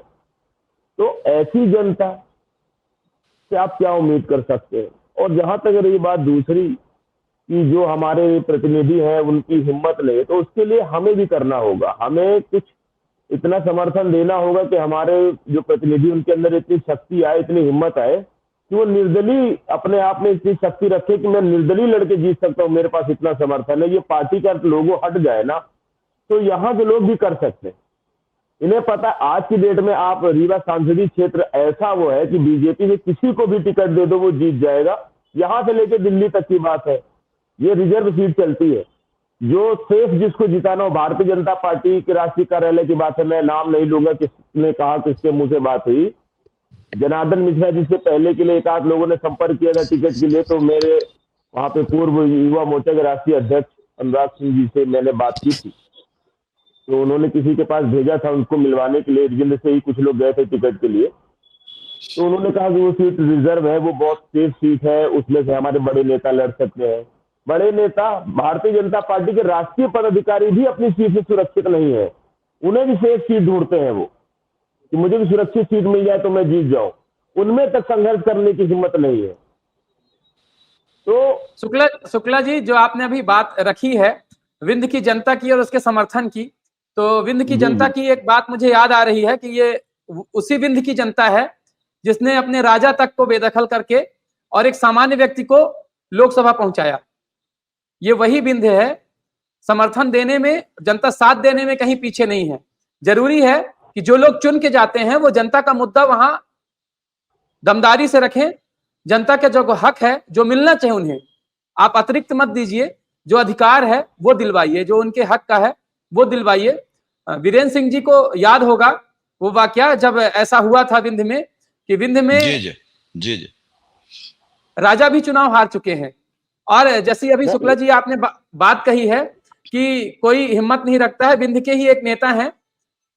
K: तो ऐसी जनता से आप क्या उम्मीद कर सकते हैं? और जहां तक रही बात दूसरी कि जो हमारे प्रतिनिधि हैं उनकी हिम्मत ले, तो उसके लिए हमें भी करना होगा, हमें कुछ इतना समर्थन देना होगा कि हमारे जो प्रतिनिधि उनके अंदर इतनी शक्ति आए, इतनी हिम्मत आए कि वो निर्दलीय अपने आप में इतनी शक्ति रखे कि मैं निर्दलीय लड़के जीत सकता हूँ, मेरे पास इतना समर्थन है। ये पार्टी का लोगो हट जाए ना, तो यहाँ के लोग भी कर सकते हैं। इन्हें पता है आज की डेट में आप रीवा संसदीय क्षेत्र ऐसा वो है कि बीजेपी से किसी को भी टिकट दे दो वो जीत जाएगा। यहाँ से लेकर दिल्ली तक की बात है, ये रिजर्व सीट चलती है। जो सेफ जिसको जिताना हो, भारतीय जनता पार्टी के राष्ट्रीय कार्यालय की बात है, मैं नाम नहीं लूंगा किसने कहा, किसके मुंह से बात हुई, जनार्दन मिश्रा जिससे पहले के लिए एक आध लोगों ने संपर्क किया था टिकट के लिए, तो मेरे वहां पे पूर्व युवा मोर्चा के राष्ट्रीय अध्यक्ष अनुराग सिंह जी से मैंने बात की थी, तो उन्होंने किसी के पास भेजा था उनको मिलवाने के लिए, जिंद से ही कुछ लोग गए थे टिकट के लिए, तो उन्होंने कहा कि वो सीट रिजर्व है, वो बहुत सेफ सीट है, उसमें से हमारे बड़े नेता लड़ सकते हैं। बड़े नेता, भारतीय जनता पार्टी के राष्ट्रीय पदाधिकारी भी अपनी सीट से सुरक्षित नहीं है, उन्हें भी सेफ सीट ढूंढते हैं वो कि मुझे भी सुरक्षित सीट मिल जाए तो मैं जीत जाऊं, उनमें तक संघर्ष करने की हिम्मत नहीं है। तो
A: शुक्ला जी, जो आपने अभी बात रखी है विंध्य की जनता की और उसके समर्थन की, तो विंध्य की जनता की एक बात मुझे याद आ रही है कि ये उसी विंध्य की जनता है जिसने अपने राजा तक को बेदखल करके और एक सामान्य व्यक्ति को लोकसभा पहुंचाया। ये वही विंध्य है। समर्थन देने में, जनता साथ देने में कहीं पीछे नहीं है। जरूरी है कि जो लोग चुन के जाते हैं वो जनता का मुद्दा वहां दमदारी से रखें, जनता का जो हक है, जो मिलना चाहिए उन्हें, आप अतिरिक्त मत दीजिए, जो अधिकार है वो दिलवाइए, जो उनके हक का है वो दिलवाइए। वीरेंद्र सिंह जी को याद होगा वो वाकया जब ऐसा हुआ था विंध्य में कि विंध्य में
I: जी
A: राजा भी चुनाव हार चुके हैं, और जैसी अभी शुक्ला जी आपने बात कही है कि कोई हिम्मत नहीं रखता है, विंध्य के ही एक नेता हैं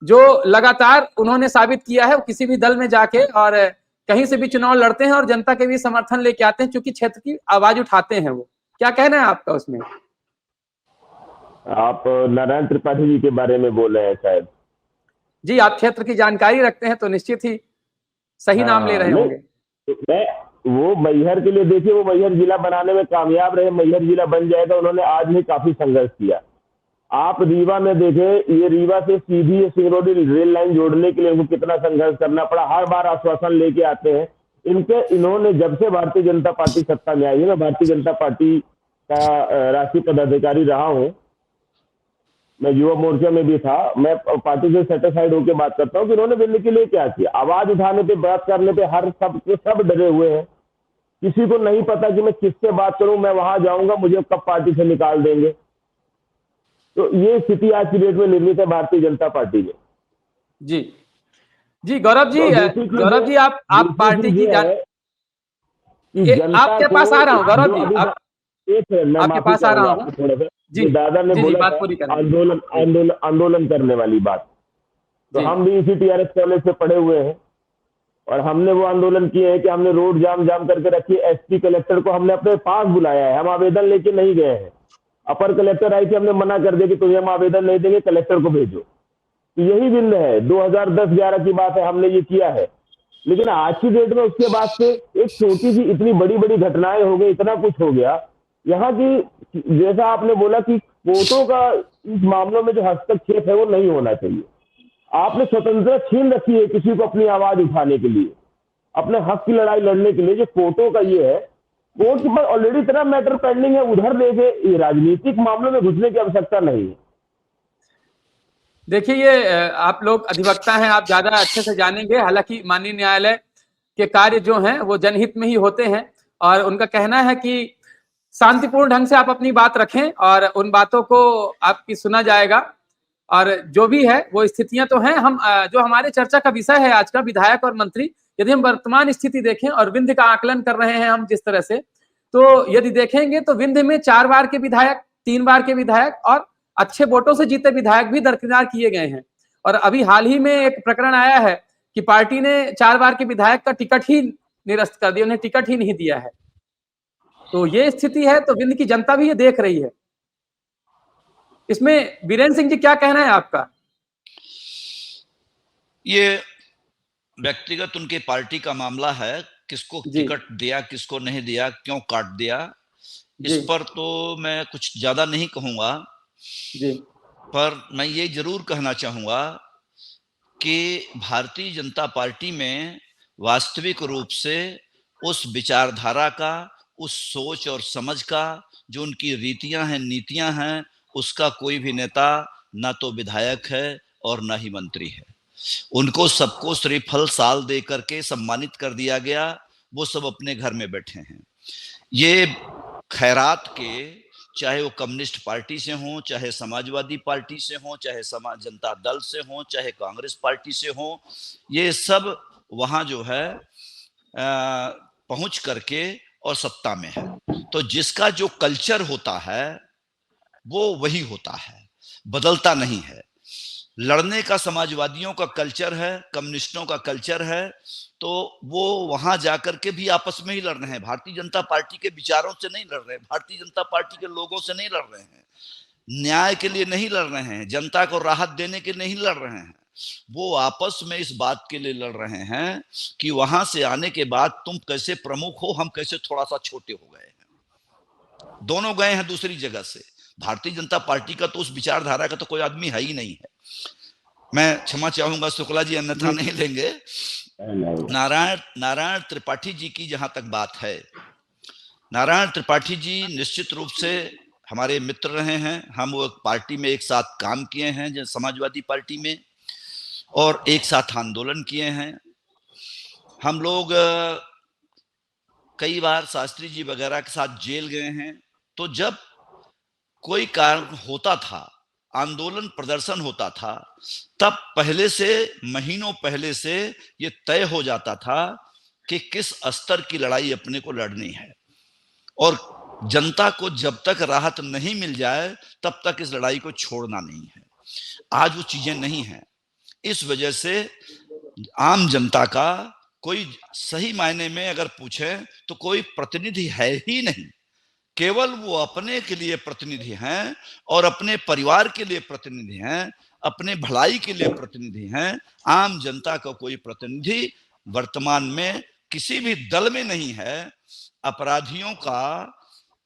A: जो लगातार उन्होंने साबित किया है, किसी भी दल में जाके और कहीं से भी चुनाव लड़ते हैं और जनता के भी समर्थन लेके आते हैं, क्योंकि क्षेत्र की आवाज उठाते हैं वो। क्या कहना है आपका उसमें?
K: आप नारायण त्रिपाठी जी के बारे में बोल रहे हैं शायद।
A: जी, आप क्षेत्र की जानकारी रखते हैं तो निश्चित ही सही नाम ले रहे होंगे।
K: मैं वो मैहर के लिए, देखिए वो मैहर जिला बनाने में कामयाब रहे, मैहर जिला बन जाएगा, उन्होंने आज भी काफी संघर्ष किया। आप रीवा में देखें, ये रीवा से सीधी सिंगरौली रेल लाइन जोड़ने के लिए उनको कितना संघर्ष करना पड़ा। हर बार आश्वासन लेके आते हैं। इन्होंने जब से भारतीय जनता पार्टी सत्ता में आई है, मैं भारतीय जनता पार्टी का राष्ट्रीय पदाधिकारी रहा हूं, मैं युवा मोर्चा में भी था, मैं पार्टी से सेटिस्फाइड होकर बात करता हूं कि इन्होंने विंध्य के लिए क्या किया। आवाज उठाने पे, बात करने पे हर सब डरे हुए हैं। किसी को नहीं पता कि मैं किससे बात करूं, मैं वहां जाऊंगा मुझे कब पार्टी से निकाल देंगे। तो ये स्थिति आज की डेट में निर्मित है भारतीय जनता पार्टी में।
A: जी जी गौरव जी, गौरव जी आप पार्टी की आपके पास आ रहा हूँ गौरव जी, आपके पास आ रहा हूँ
K: थोड़ा सा।
A: जी,
K: दादा ने बोला
A: बात पूरी करें।
K: आंदोलन करने वाली बात, तो हम भी इसी टीआरएस कॉलेज से पढ़े हुए हैं और हमने वो आंदोलन किए हैं कि हमने रोड जाम करके रखी। एसपी कलेक्टर को हमने अपने पास बुलाया है, हम आवेदन लेके नहीं गए हैं। अपर कलेक्टर आई थी, हमने मना कर दिया कि तुम्हें हम आवेदन नहीं देंगे, कलेक्टर को भेजो। तो यही विंध्य है, 2010-11 की बात है, हमने ये किया है। लेकिन आज की डेट में उसके बाद से एक छोटी सी इतनी बड़ी घटनाएं हो गई, इतना कुछ हो गया यहाँ की। जैसा आपने बोला कि कोर्टों का इस मामलों में जो हस्तक्षेप है वो नहीं होना चाहिए। आपने स्वतंत्रता छीन रखी है किसी को अपनी आवाज उठाने के लिए, अपने हक की लड़ाई लड़ने के लिए। जो कोर्टों का ये है, कोर्ट के पास ऑलरेडी इतना मैटर पेंडिंग है, उधर देखे, ये राजनीतिक मामलों में घुसने की आवश्यकता नहीं है।
A: देखिए, ये आप लोग अधिवक्ता हैं, आप ज्यादा अच्छे से जानेंगे। हालांकि माननीय न्यायालय के कार्य जो हैं वो जनहित में ही होते हैं और उनका कहना है कि शांतिपूर्ण ढंग से आप अपनी बात रखें और उन बातों को आपकी सुना जाएगा। और जो भी है वो स्थितियां तो हैं। हम जो हमारे चर्चा का विषय है आज का, विधायक और मंत्री, यदि हम वर्तमान स्थिति देखें और विंध्य का आकलन कर रहे हैं हम जिस तरह से, तो यदि देखेंगे तो विंध्य में 4 बार के विधायक, 3 बार के विधायक और अच्छे वोटों से जीते विधायक भी दरकिनार किए गए हैं। और अभी हाल ही में एक प्रकरण आया है कि पार्टी ने 4 बार के विधायक का टिकट ही निरस्त कर दिया, उन्हें टिकट ही नहीं दिया है। तो ये स्थिति है, तो विंध्य की जनता भी ये देख रही है। इसमें वीरेंद्र सिंह जी क्या कहना है आपका?
I: ये व्यक्तिगत उनके पार्टी का मामला है, किसको टिकट दिया, किसको नहीं दिया, क्यों काट दिया, इस पर तो मैं कुछ ज्यादा नहीं कहूंगा
A: जी।
I: पर मैं ये जरूर कहना चाहूंगा कि भारतीय जनता पार्टी में वास्तविक रूप से उस विचारधारा का, उस सोच और समझ का, जो उनकी रीतियां हैं, नीतियां हैं, उसका कोई भी नेता ना तो विधायक है और ना ही मंत्री है। उनको सबको श्रीफल साल दे करके सम्मानित कर दिया गया, वो सब अपने घर में बैठे हैं। ये खैरात के, चाहे वो कम्युनिस्ट पार्टी से हो, चाहे समाजवादी पार्टी से हो, चाहे समाज जनता दल से हो, चाहे कांग्रेस पार्टी से हो, ये सब वहां जो है पहुंच करके और सत्ता में है। तो जिसका जो कल्चर होता है वो वही होता है, बदलता नहीं है। लड़ने का समाजवादियों का कल्चर है, कम्युनिस्टों का कल्चर है, तो वो वहां जाकर के भी आपस में ही लड़ रहे हैं। भारतीय जनता पार्टी के विचारों से नहीं लड़ रहे हैं, भारतीय जनता पार्टी के लोगों से नहीं लड़ रहे हैं, न्याय के लिए नहीं लड़ रहे हैं, जनता को राहत देने के लिए नहीं लड़ रहे हैं। वो आपस में इस बात के लिए लड़ रहे हैं कि वहां से आने के बाद तुम कैसे प्रमुख हो, हम कैसे थोड़ा सा छोटे हो गए हैं। दोनों गए हैं दूसरी जगह से। भारतीय जनता पार्टी का तो उस विचारधारा का तो कोई आदमी है ही नहीं है। मैं क्षमा चाहूंगा शुक्ला जी, अन्यथा नहीं लेंगे। नारायण त्रिपाठी जी की जहां तक बात है, नारायण त्रिपाठी जी निश्चित रूप से हमारे मित्र रहे हैं। हम वो पार्टी में एक साथ काम किए हैं, समाजवादी पार्टी में, और एक साथ आंदोलन किए हैं। हम लोग कई बार शास्त्री जी वगैरह के साथ जेल गए हैं। तो जब कोई कारण होता था, आंदोलन प्रदर्शन होता था, तब पहले से, महीनों पहले से ये तय हो जाता था कि किस स्तर की लड़ाई अपने को लड़नी है, और जनता को जब तक राहत नहीं मिल जाए तब तक इस लड़ाई को छोड़ना नहीं है। आज वो चीजें नहीं हैं। इस वजह से आम जनता का कोई सही मायने में अगर पूछे तो कोई प्रतिनिधि है ही नहीं। केवल वो अपने के लिए प्रतिनिधि हैं और अपने परिवार के लिए प्रतिनिधि हैं, अपने भलाई के लिए प्रतिनिधि हैं। आम जनता का कोई प्रतिनिधि वर्तमान में किसी भी दल में नहीं है। अपराधियों का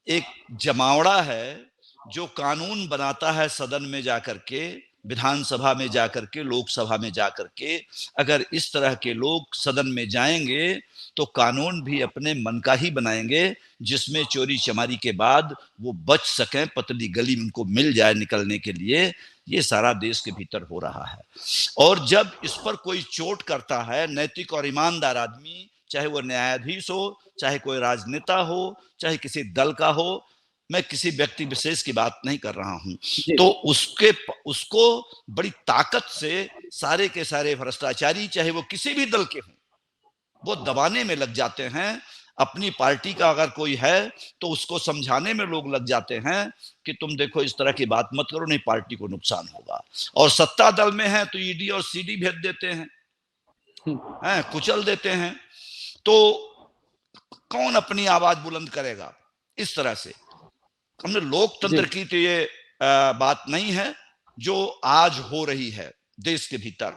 I: एक जमावड़ा है, जो कानून बनाता है सदन में जाकर के, विधानसभा में जाकर के, लोकसभा में जाकर के, अगर इस तरह के लोग सदन में जाएंगे तो कानून भी अपने मन का ही बनाएंगे, जिसमें चोरी चमारी के बाद वो बच सकें, पतली गली उनको मिल जाए निकलने के लिए। ये सारा देश के भीतर हो रहा है। और जब इस पर कोई चोट करता है, नैतिक और ईमानदार आदमी, चाहे वो न्यायाधीश हो, चाहे कोई राजनेता हो, चाहे किसी दल का हो, मैं किसी व्यक्ति विशेष की बात नहीं कर रहा हूं, तो उसको बड़ी ताकत से सारे के सारे भ्रष्टाचारी, चाहे वो किसी भी दल के हों, वो दबाने में लग जाते हैं। अपनी पार्टी का अगर कोई है तो उसको समझाने में लोग लग जाते हैं कि तुम देखो इस तरह की बात मत करो, नहीं पार्टी को नुकसान होगा। और सत्ता दल में है तो ईडी और सीडी भेज देते हैं, कुचल देते हैं। तो कौन अपनी आवाज बुलंद करेगा इस तरह से? हमने लोकतंत्र की तो ये बात नहीं है जो आज हो रही है देश के भीतर,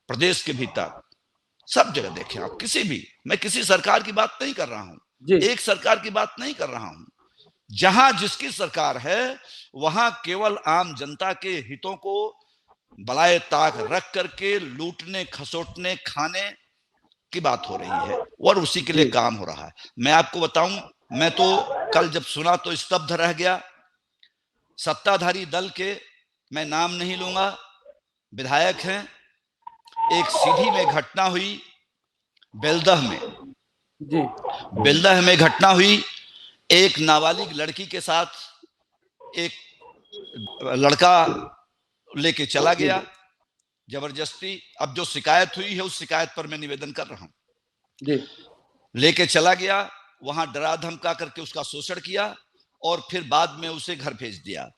I: प्रदेश के भीतर, सब जगह देखें आप। किसी भी, मैं किसी सरकार की बात नहीं कर रहा हूं, एक सरकार की बात नहीं कर रहा हूं। जहां जिसकी सरकार है वहां केवल आम जनता के हितों को बलाए ताक रख करके लूटने, खसोटने, खाने की बात हो रही है और उसी के लिए काम हो रहा है। मैं आपको बताऊं, मैं तो कल जब सुना तो स्तब्ध रह गया। सत्ताधारी दल के, मैं नाम नहीं लूंगा, विधायक हैं, एक सीधी में घटना हुई बेलदह में, बेलदह में घटना हुई। एक नाबालिग लड़की के साथ एक लड़का लेके चला गया जबरदस्ती। अब जो शिकायत हुई है उस शिकायत पर मैं निवेदन कर रहा हूं। लेके चला गया, वहां डरा धमका करके उसका शोषण किया और फिर बाद में उसे घर भेज दिया।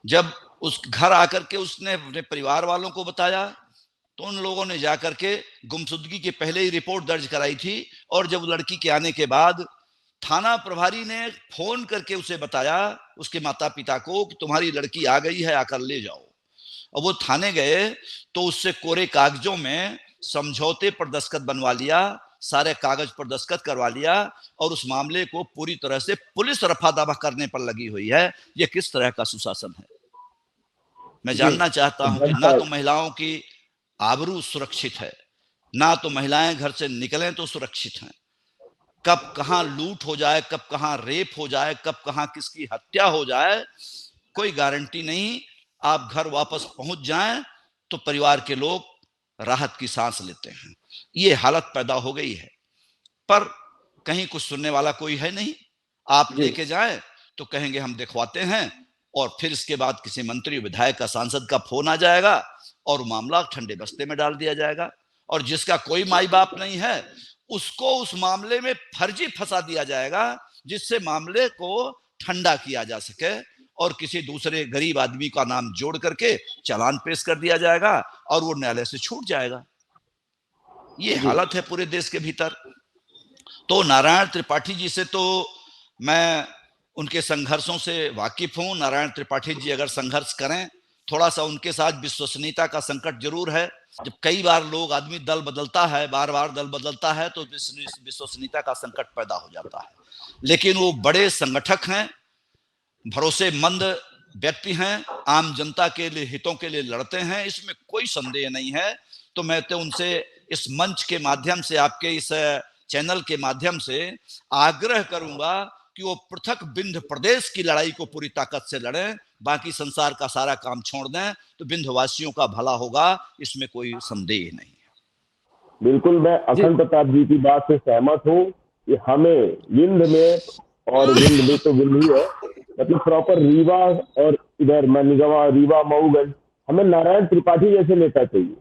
I: जब उस घर आकर के उसने अपने परिवार वालों को बताया तो उन लोगों ने जाकर के गुमशुदगी के पहले ही रिपोर्ट दर्ज कराई थी। और जब लड़की के आने के बाद थाना प्रभारी ने फोन करके उसे बताया, उसके माता पिता को, कि तुम्हारी लड़की आ गई है, आकर ले जाओ। और वो थाने गए तो उससे कोरे कागजों में समझौते पर दस्तखत बनवा लिया, सारे कागज पर दस्तखत करवा लिया और उस मामले को पूरी तरह से पुलिस रफा दफा करने पर लगी हुई है। ये किस तरह का सुशासन है? मैं जानना चाहता हूं कि ना तो महिलाओं की आबरू सुरक्षित है, ना तो महिलाएं घर से निकलें तो सुरक्षित हैं। कब कहां लूट हो जाए, कब कहां रेप हो जाए, कब कहां किसकी हत्या हो जाए, कोई गारंटी नहीं। आप घर वापस पहुंच जाएं तो परिवार के लोग राहत की सांस लेते हैं। ये हालत पैदा हो गई है, पर कहीं कुछ सुनने वाला कोई है नहीं। आप लेके जाएं तो कहेंगे हम दिखवाते हैं, और फिर इसके बाद किसी मंत्री, विधायक का, सांसद का फोन आ जाएगा और मामला ठंडे बस्ते में डाल दिया जाएगा। और जिसका कोई माई बाप नहीं है उसको उस मामले में फर्जी फंसा दिया जाएगा, जिससे मामले को ठंडा किया जा सके और किसी दूसरे गरीब आदमी का नाम जोड़ करके चालान पेश कर दिया जाएगा और वो न्यायालय से छूट जाएगा। ये हालत है पूरे देश के भीतर। तो नारायण त्रिपाठी जी से तो मैं उनके संघर्षों से वाकिफ हूं। नारायण त्रिपाठी जी अगर संघर्ष करें, थोड़ा सा उनके साथ विश्वसनीयता का संकट जरूर है। जब कई बार लोग, आदमी दल बदलता है, बार बार दल बदलता है, तो विश्वसनीयता का संकट पैदा हो जाता है। लेकिन वो बड़े संगठक हैं, भरोसेमंद व्यक्ति हैं, आम जनता के लिए, हितों के लिए लड़ते हैं, इसमें कोई संदेह नहीं है। तो मैं तो उनसे इस मंच के माध्यम से, आपके इस चैनल के माध्यम से आग्रह करूंगा कि वो पृथक विंध्य प्रदेश की लड़ाई को पूरी ताकत से लड़ें, बाकी संसार का सारा काम छोड़ दें तो विंध्यवासियों का भला होगा, इसमें कोई संदेह नहीं है।
K: बिल्कुल, मैं अखंड प्रताप जी की बात से सहमत हूँ कि हमें विंध्य में, और विंध्य में तो विंध्य ही है, मतलब प्रॉपर रीवा और इधर मनीगवा, रीवा, मऊगंज, हमें नारायण त्रिपाठी जैसे नेता चाहिए,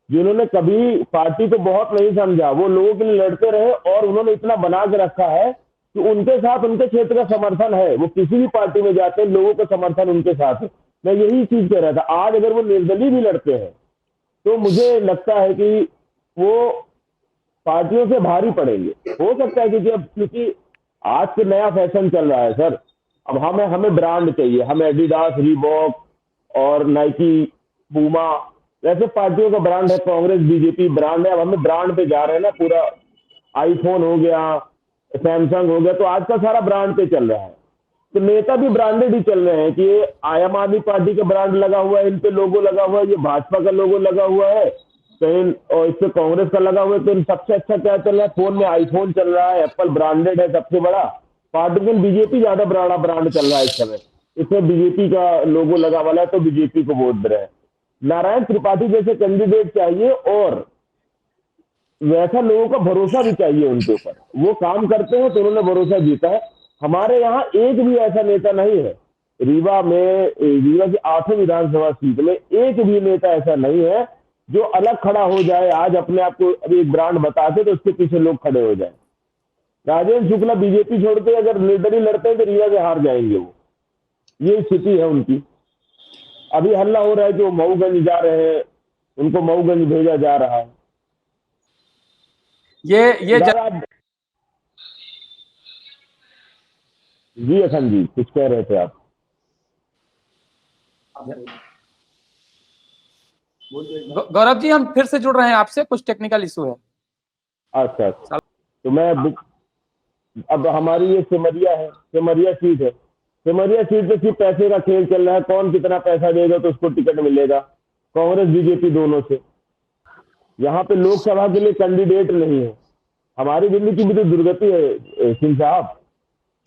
K: जिन्होंने कभी पार्टी को बहुत नहीं समझा, वो लोगों के लिए लड़ते रहे और उन्होंने इतना बना के रखा है कि उनके साथ उनके क्षेत्र का समर्थन है। वो किसी भी पार्टी में जाते हैं, लोगों का समर्थन उनके साथ है। मैं यही चीज कह रहा था। आज अगर वो निर्दलीय भी लड़ते हैं तो मुझे लगता है कि वो पार्टियों से भारी पड़ेंगे। हो सकता है क्योंकि आज के नया फैशन चल रहा है सर। अब हमें ब्रांड चाहिए, हमें एडिडास, रीबॉक और नाइकी, पूमा, वैसे पार्टियों का ब्रांड है। कांग्रेस, बीजेपी ब्रांड है। अब हमें ब्रांड पे जा रहे हैं ना, पूरा आईफोन हो गया, सैमसंग हो गया, तो आज का सारा ब्रांड पे चल रहा है। तो नेता भी ब्रांडेड ही चल रहे हैं कि ये आम आदमी पार्टी का ब्रांड लगा हुआ है, इन पे लोगो लगा हुआ है, ये भाजपा का लोगो लगा हुआ है, कहीं और इस पे कांग्रेस का लगा हुआ है। तो इन सबसे अच्छा क्या चल रहा है? फोन में आईफोन चल रहा है, एप्पल ब्रांडेड है सबसे बड़ा। पार्टी में बीजेपी ज्यादा बड़ा ब्रांड चल रहा है इस समय, इसमें बीजेपी का लोगो लगा वाला है तो बीजेपी को वोट दे रहे हैं। नारायण त्रिपाठी जैसे कैंडिडेट चाहिए और वैसा लोगों का भरोसा भी चाहिए उनके ऊपर। वो काम करते हैं तो उन्होंने भरोसा जीता है। हमारे यहाँ एक भी ऐसा नेता नहीं है, रीवा की 8वीं विधानसभा सीट में एक भी नेता ऐसा नहीं है जो अलग खड़ा हो जाए, आज अपने आप को अभी एक ब्रांड बता के तो उसके पीछे लोग खड़े हो जाए। राजेंद्र शुक्ला बीजेपी छोड़ के अगर निर्दलीय लड़ते हैं तो रीवा से हार जाएंगे वो, ये स्थिति है उनकी। अभी हल्ला हो रहा है कि वो मऊगंज जा रहे हैं, उनको मऊगंज भेजा जा रहा है। जी अखन जी कुछ कह रहे थे आप?
A: गौरव जी हम फिर से जुड़ रहे हैं आपसे, कुछ टेक्निकल इशू है।
K: अच्छा तो मैं अब हमारी ये सिमरिया सीट है, सिमरिया सीट पे सिर्फ पैसे का खेल चल रहा है, कौन कितना पैसा देगा तो उसको टिकट मिलेगा, कांग्रेस बीजेपी दोनों से। यहाँ पे लोकसभा के लिए कैंडिडेट नहीं है। हमारी दिल्ली की भी तो दुर्गति है सिंह साहब,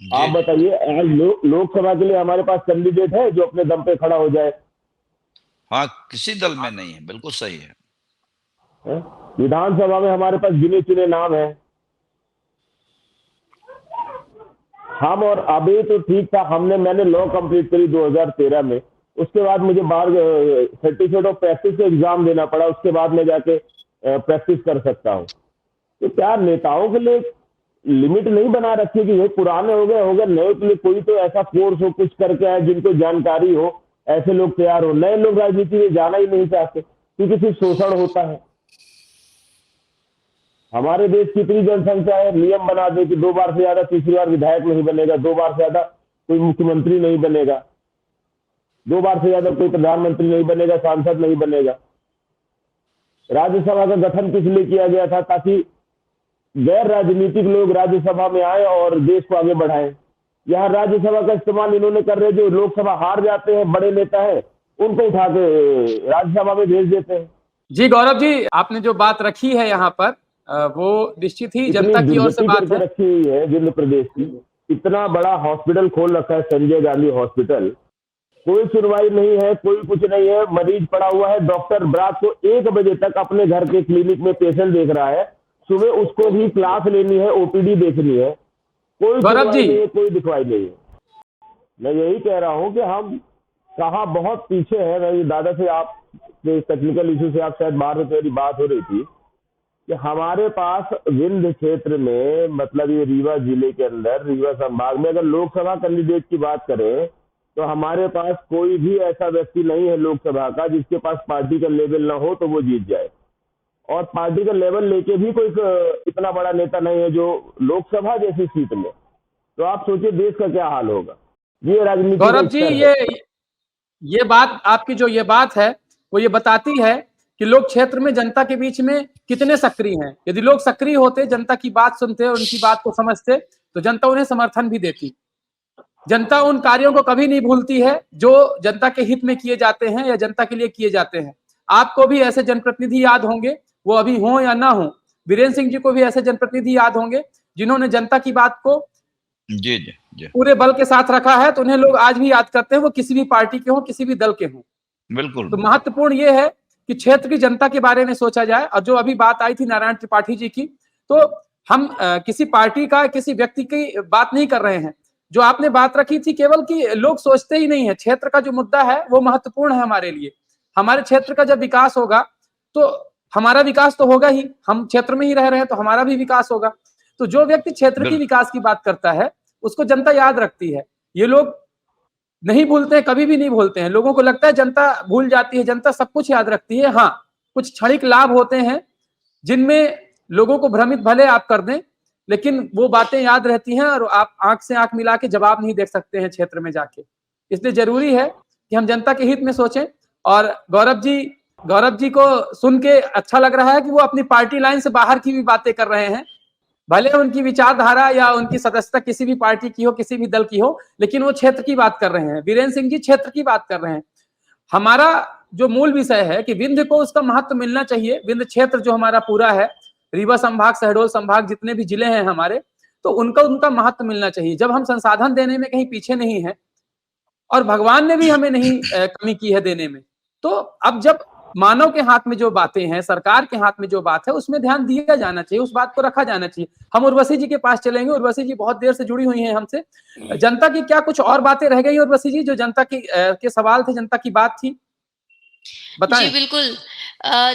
K: आप बताइए आज लोकसभा के लिए हमारे पास कैंडिडेट है जो अपने दम पे खड़ा हो जाए?
I: हाँ, किसी दल में नहीं है, बिल्कुल सही है।
K: विधानसभा में हमारे पास गिने चुने नाम है। हम और अभी तो ठीक था, मैंने लॉ कंप्लीट करी 2013 में, उसके बाद मुझे बाहर सर्टिफिकेट ऑफ प्रैक्टिस का एग्जाम देना पड़ा, उसके बाद मैं जाके प्रैक्टिस कर सकता हूँ। तो क्या नेताओं के लिए लिमिट नहीं बना रखी कि भाई पुराने हो गए नए के लिए कोई तो ऐसा कोर्स हो, कुछ करके आए जिनको जानकारी हो, ऐसे लोग तैयार हो। नए लोग राजनीति में जाना ही नहीं चाहते क्योंकि सिर्फ शोषण होता है। हमारे देश की इतनी जनसंख्या है, नियम बना दे कि 2 बार से ज्यादा तीसरी बार विधायक नहीं बनेगा, 2 बार से ज्यादा कोई मुख्यमंत्री नहीं बनेगा, 2 बार से ज्यादा कोई प्रधानमंत्री नहीं बनेगा, सांसद नहीं बनेगा। राज्यसभा का गठन किस लिए किया गया था? ताकि गैर राजनीतिक लोग राज्यसभा में आए और देश को आगे बढ़ाएं। यहाँ राज्यसभा का इस्तेमाल इन्होंने कर रहे, जो लोकसभा हार जाते हैं बड़े नेता है उनको उठा के राज्यसभा में भेज देते हैं।
A: जी गौरव जी, आपने जो बात रखी है यहाँ पर वो निश्चित ही जनता की ओर से बात है
K: रखी हुई है। जिन प्रदेश की इतना बड़ा हॉस्पिटल खोल रखा है, संजय गांधी हॉस्पिटल, कोई सुनवाई नहीं है, कोई कुछ नहीं है। मरीज पड़ा हुआ है, डॉक्टर रात को 1 बजे तक अपने घर के क्लिनिक में पेशेंट देख रहा है, सुबह उसको भी क्लास लेनी है, ओपीडी देखनी है, कोई सुनवाई नहीं है, कोई दिखवाई नहीं है। मैं यही कह रहा हूं कि हम कहाँ बहुत पीछे है। मेरी दादा से आप टेक्निकल इशू से आप शायद बाहर में मेरी बात हो रही थी कि हमारे पास विंध्य क्षेत्र में, मतलब ये रीवा जिले के अंदर, रीवा संभाग में अगर लोकसभा कैंडिडेट की बात करें तो हमारे पास कोई भी ऐसा व्यक्ति नहीं है लोकसभा का जिसके पास पार्टी का लेवल ना हो तो वो जीत जाए। और पार्टी का लेवल लेके भी कोई इतना बड़ा नेता नहीं है जो लोकसभा जैसी सीट में। तो आप सोचिए देश का क्या हाल होगा। ये राजनीति।
A: गौरव जी, ये बात आपकी जो ये बात है वो ये बताती है कि लोग क्षेत्र में जनता के बीच में कितने सक्रिय हैं। यदि लोग सक्रिय होते, जनता की बात सुनते, उनकी बात को समझते, तो जनता उन्हें समर्थन भी देती। जनता उन कार्यों को कभी नहीं भूलती है जो जनता के हित में किए जाते हैं या जनता के लिए किए जाते हैं। आपको भी ऐसे जनप्रतिनिधि याद होंगे, वो अभी हो या ना हो। वीरेंद्र सिंह जी को भी ऐसे जनप्रतिनिधि याद होंगे जिन्होंने जनता की बात को
I: जी
A: पूरे बल के साथ रखा है, तो उन्हें लोग आज भी याद करते हैं, वो किसी भी पार्टी के हों, किसी भी दल के हों।
I: बिल्कुल।
A: तो महत्वपूर्ण ये है कि क्षेत्र की जनता के बारे में सोचा जाए। और जो अभी बात आई थी नारायण त्रिपाठी जी की, तो हम किसी पार्टी का, किसी व्यक्ति की बात नहीं कर रहे हैं। जो आपने बात रखी थी केवल कि लोग सोचते ही नहीं है, क्षेत्र का जो मुद्दा है वो महत्वपूर्ण है हमारे लिए। हमारे क्षेत्र का जब विकास होगा तो हमारा विकास तो होगा ही, हम क्षेत्र में ही रह रहे हैं तो हमारा भी विकास होगा। तो जो व्यक्ति क्षेत्र की विकास की बात करता है उसको जनता याद रखती है। ये लोग नहीं भूलते हैं, कभी भी नहीं भूलते हैं। लोगों को लगता है जनता भूल जाती है, जनता सब कुछ याद रखती है। हाँ, कुछ क्षणिक लाभ होते हैं जिनमें लोगों को भ्रमित भले आप कर दें, लेकिन वो बातें याद रहती हैं और आप आंख से आंख मिला के जवाब नहीं देख सकते हैं क्षेत्र में जाके। इसलिए जरूरी है कि हम जनता के हित में सोचें। और गौरव जी को सुन के अच्छा लग रहा है कि वो अपनी पार्टी लाइन से बाहर की भी बातें कर रहे हैं। भले उनकी विचारधारा या उनकी सदस्यता किसी भी पार्टी की हो, किसी भी दल की हो, लेकिन वो क्षेत्र की बात कर रहे हैं। वीरेंद्र सिंह जी क्षेत्र की बात कर रहे हैं। हमारा जो मूल विषय है कि विंध्य को उसका महत्व मिलना चाहिए। विंध्य क्षेत्र जो हमारा पूरा है, रीवा संभाग, शहडोल संभाग, जितने भी जिले हैं हमारे, तो उनका महत्व मिलना चाहिए। जब हम संसाधन देने में कहीं पीछे नहीं है और भगवान ने भी हमें नहीं कमी की है देने में, तो अब जब मानव के हाथ में जो बातें हैं, सरकार के हाथ में जो बात है, उसमें ध्यान दिया जाना चाहिए, उस बात को रखा जाना चाहिए। हम उर्वशी जी के पास चलेंगे। उर्वशी जी बहुत देर से जुड़ी हुई हैं हमसे। जनता की क्या कुछ और बातें रह गई उर्वशी जी, जो जनता की के सवाल थे, जनता की बात थी, बताएं।
J: जी बिल्कुल।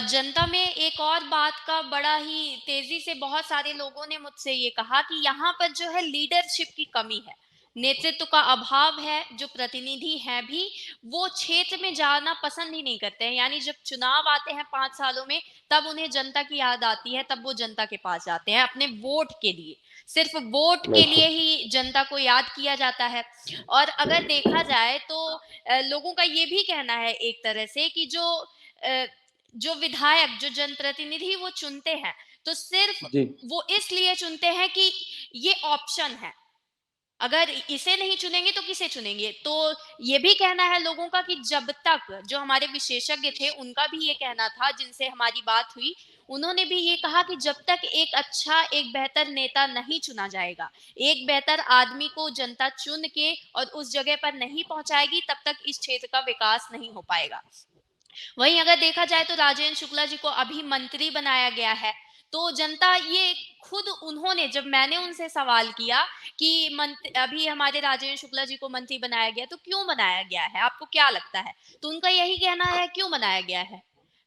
J: जनता में एक और बात का बड़ा ही तेजी से बहुत सारे लोगों ने मुझसे ये कहा कि यहाँ पर जो है लीडरशिप की कमी है, नेतृत्व का अभाव है। जो प्रतिनिधि हैं भी वो क्षेत्र में जाना पसंद ही नहीं करते हैं। यानी जब चुनाव आते हैं 5 सालों में, तब उन्हें जनता की याद आती है, तब वो जनता के पास जाते हैं अपने वोट के लिए। सिर्फ वोट के लिए ही जनता को याद किया जाता है। और अगर देखा जाए तो लोगों का ये भी कहना है एक तरह से कि जो विधायक, जो जनप्रतिनिधि वो चुनते हैं, तो सिर्फ वो इसलिए चुनते हैं कि ये ऑप्शन है, अगर इसे नहीं चुनेंगे तो किसे चुनेंगे। तो ये भी कहना है लोगों का कि जब तक, जो हमारे विशेषज्ञ थे उनका भी ये कहना था जिनसे हमारी बात हुई, उन्होंने भी ये कहा कि जब तक एक अच्छा, एक बेहतर नेता नहीं चुना जाएगा, एक बेहतर आदमी को जनता चुन के और उस जगह पर नहीं पहुंचाएगी, तब तक इस क्षेत्र का विकास नहीं हो पाएगा। वहीं अगर देखा जाए तो राजेंद्र शुक्ला जी को अभी मंत्री बनाया गया है, तो जनता ये खुद, उन्होंने, जब मैंने उनसे सवाल किया कि अभी हमारे राजेंद्र शुक्ला जी को मंत्री बनाया गया, तो क्यों बनाया गया है, आपको क्या लगता है, तो उनका यही कहना है क्यों बनाया गया है,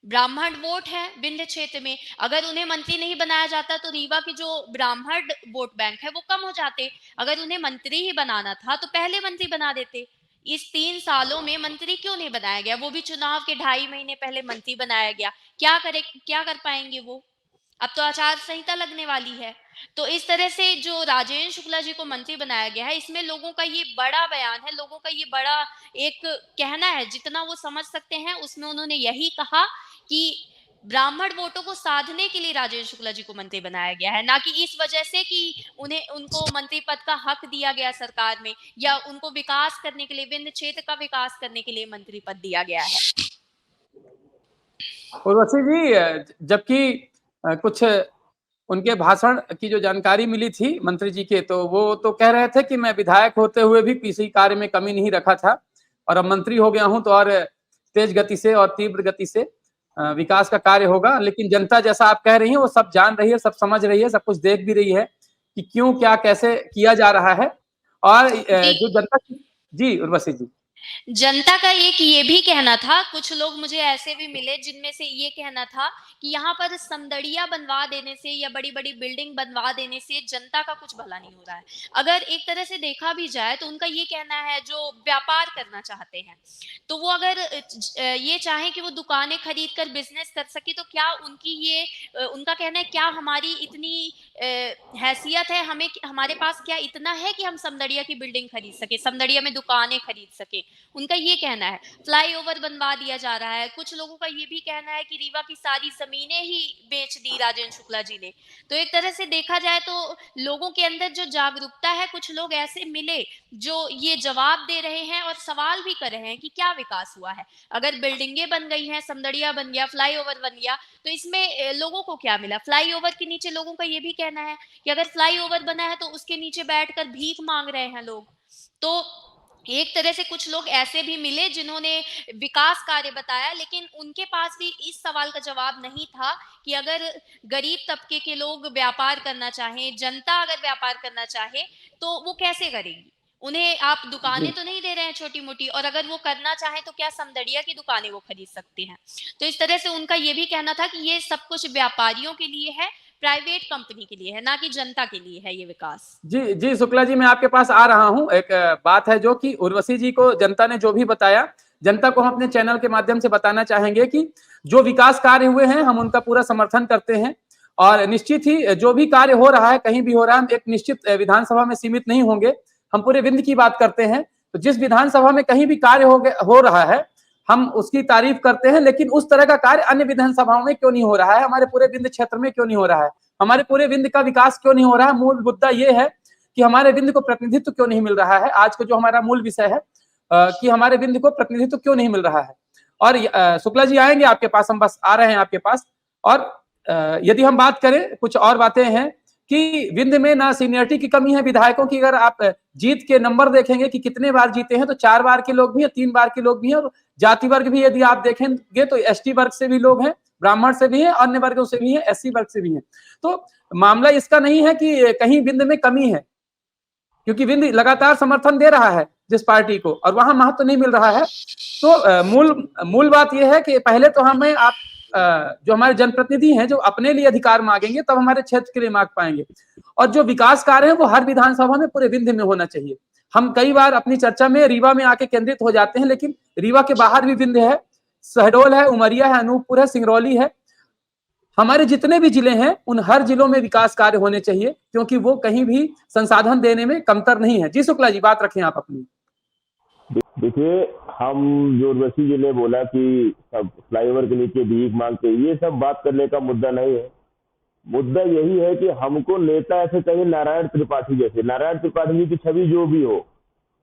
J: ब्राह्मण वोट है विंध्य क्षेत्र में। अगर उन्हें मंत्री नहीं बनाया जाता तो रीवा की जो ब्राह्मण वोट बैंक है वो कम हो जाते। अगर उन्हें मंत्री ही बनाना था तो पहले मंत्री बना देते। इस 3 सालों में मंत्री क्यों नहीं बनाया गया, वो भी चुनाव के 2.5 महीने पहले मंत्री बनाया गया। क्या कर पाएंगे वो, अब तो आचार संहिता लगने वाली है। तो इस तरह से जो राजेंद्र शुक्ला जी को मंत्री बनाया गया है, इसमें लोगों का ये बड़ा बयान है, लोगों का ये बड़ा एक कहना है, जितना वो समझ सकते हैं उसमें उन्होंने यही कहा कि ब्राह्मण वोटों को साधने के लिए राजेंद्र शुक्ला जी को मंत्री बनाया गया है, ना कि इस वजह से कि उनको मंत्री पद का हक दिया गया सरकार में, या उनको विकास करने के लिए, विंध्य क्षेत्र का विकास करने के लिए मंत्री पद दिया गया है।
A: उर्वशी जी, जबकि कुछ उनके भाषण की जो जानकारी मिली थी मंत्री जी के, तो वो तो कह रहे थे कि मैं विधायक होते हुए भी किसी कार्य में कमी नहीं रखा था और अब मंत्री हो गया हूं तो और तेज गति से और तीव्र गति से विकास का कार्य होगा। लेकिन जनता, जैसा आप कह रही है, वो सब जान रही है, सब समझ रही है, सब कुछ देख भी रही है कि क्यों, क्या, कैसे किया जा रहा है। और जो जनता, जी उर्वशी जी,
J: जनता का एक ये भी कहना था, कुछ लोग मुझे ऐसे भी मिले जिनमें से ये कहना था कि यहाँ पर समदड़िया बनवा देने से या बड़ी बड़ी बिल्डिंग बनवा देने से जनता का कुछ भला नहीं हो रहा है। अगर एक तरह से देखा भी जाए तो उनका ये कहना है, जो व्यापार करना चाहते हैं, तो वो अगर ये चाहें कि वो दुकानें खरीद कर बिजनेस कर सके, तो क्या उनका कहना है, क्या हमारी इतनी हैसियत है, हमारे पास क्या इतना है कि हम समदड़िया की बिल्डिंग खरीद सके, समदड़िया में दुकानें खरीद सके। उनका ये कहना है। फ्लाईओवर बनवा दिया जा रहा है। कुछ लोगों का ये भी कहना है कि रीवा की सारी जमीनें ही बेच दी राजेंद्र शुक्ला जी ने। तो एक तरह से देखा जाए तो लोगों के अंदर जो जागरूकता है, कुछ लोग ऐसे मिले जो ये जवाब दे रहे हैं और सवाल भी कर रहे हैं कि क्या विकास हुआ है। अगर बिल्डिंगें बन गई हैं, समदड़िया बन गया, फ्लाईओवर बन गया, तो इसमें लोगों को क्या मिला। फ्लाईओवर के नीचे लोगों का ये भी कहना है कि अगर फ्लाईओवर बना है तो उसके नीचे बैठकर भीख मांग रहे हैं लोग। तो एक तरह से कुछ लोग ऐसे भी मिले जिन्होंने विकास कार्य बताया, लेकिन उनके पास भी इस सवाल का जवाब नहीं था कि अगर गरीब तबके के लोग व्यापार करना चाहें, जनता अगर व्यापार करना चाहे तो वो कैसे करेगी। उन्हें आप दुकानें तो नहीं दे रहे हैं छोटी मोटी, और अगर वो करना चाहे तो क्या समदड़िया की दुकानें वो खरीद सकते हैं। तो इस तरह से उनका ये भी कहना था कि ये सब कुछ व्यापारियों के लिए है, प्राइवेट कंपनी के लिए है, ना कि जनता के लिए है ये विकास।
A: जी शुक्ला जी, मैं आपके पास आ रहा हूं। एक बात है जो कि उर्वशी जी को जनता ने जो भी बताया, जनता को हम अपने चैनल के माध्यम से बताना चाहेंगे कि जो विकास कार्य हुए हैं हम उनका पूरा समर्थन करते हैं, और निश्चित ही जो भी कार्य हो रहा है, कहीं भी हो रहा है, हम एक निश्चित विधानसभा में सीमित नहीं होंगे, हम पूरे विंध्य की बात करते हैं। तो जिस विधानसभा में कहीं भी कार्य हो रहा है हम उसकी तारीफ करते हैं, लेकिन उस तरह का कार्य अन्य विधानसभाओं में क्यों नहीं हो रहा है, हमारे पूरे विंध्य क्षेत्र में क्यों नहीं हो रहा है। हमारे पूरे विंध्य का विकास क्यों नहीं हो रहा है? मूल मुद्दा ये है कि हमारे विंध्य को प्रतिनिधित्व क्यों नहीं मिल रहा है। आज का जो हमारा मूल विषय है कि हमारे विंध्य को प्रतिनिधित्व क्यों नहीं मिल रहा है। और शुक्ला जी आएंगे आपके पास, हम बस आ रहे हैं आपके पास। और यदि हम बात करें, कुछ और बातें हैं कि विंध्य में ना सीनियरिटी की कमी है विधायकों की। अगर आप जीत के नंबर देखेंगे कि कितने बार जीते हैं, तो 4 बार के लोग भी हैं, 3 बार के लोग भी हैं, और जाति वर्ग भी यदि आप देखेंगे तो एसटी वर्ग से भी लोग हैं, ब्राह्मण से भी हैं, अन्य वर्गों से भी हैं, एससी वर्ग से भी हैं। तो मामला इसका नहीं है कि कहीं विंध्य में कमी है, क्योंकि विंध्य लगातार समर्थन दे रहा है जिस पार्टी को, और वहां महत्व नहीं मिल रहा है। तो मूल बात यह है कि पहले तो हमें आप जो हमारे जनप्रतिनिधि हैं जो अपने लिए अधिकार मांगेंगे, तब हमारे क्षेत्र के लिए मांग पाएंगे। और जो विकास कार्य है वो हर विधानसभा में पूरे विंध्य में होना चाहिए। हम कई बार अपनी चर्चा में रीवा में आके केंद्रित हो जाते हैं, लेकिन रीवा के बाहर भी विंध्य है, शहडोल है, उमरिया है, अनूपपुर है, सिंगरौली है। हमारे जितने भी जिले हैं उन हर जिलों में विकास कार्य होने चाहिए, क्योंकि वो कहीं भी संसाधन देने में कमतर नहीं है। जी शुक्ला जी, बात रखें आप अपनी।
K: देखिए, हम जो उर्वशी जी ने बोला कि सब फ्लाईओवर के नीचे भीख मांगते, ये सब बात करने का मुद्दा नहीं है। मुद्दा यही है कि हमको नेता ऐसे चाहिए नारायण त्रिपाठी जैसे। नारायण त्रिपाठी जी की छवि जो भी हो,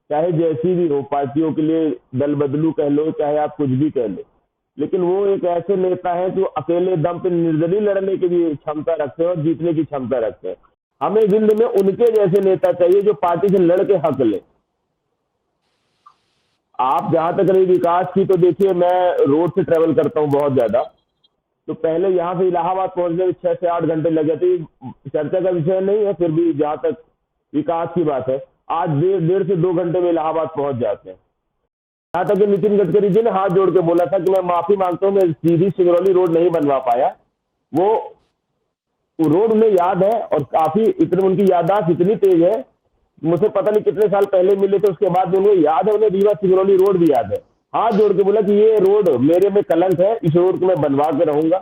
K: चाहे जैसी भी हो, पार्टियों के लिए दल बदलू कह लो, चाहे आप कुछ भी कह लो, लेकिन वो एक ऐसे नेता है जो अकेले दम पे निर्दलीय लड़ने की भी क्षमता रखते हैं और जीतने की क्षमता रखते हैं। हमें विंध्य में उनके जैसे नेता चाहिए जो पार्टी से लड़ के हक ले। आप जहां तक रही विकास की, तो देखिए, मैं रोड से ट्रेवल करता हूं बहुत ज्यादा, तो पहले यहाँ से इलाहाबाद पहुंचने में 6 से 8 घंटे लग जाते। चर्चा का विषय नहीं है, फिर भी जहां तक विकास की बात है, आज 1.5 से 2 घंटे में इलाहाबाद पहुंच जाते हैं। यहाँ तक कि नितिन गडकरी जी ने हाथ जोड़ के बोला था कि मैं माफी मांगता हूं, मैं सीधी सिंगरौली रोड नहीं बनवा पाया। वो रोड उन्हें याद है, और काफी उनकी याददाश्त इतनी तेज है, मुझे पता नहीं कितने साल पहले मिले थे, उसके बाद उन्हें याद है, उन्हें रीवा सिंगरौली रोड भी याद है। हाथ जोड़ के बोला कि ये रोड मेरे में कलंक है, इस रोड को मैं बनवा के रहूंगा।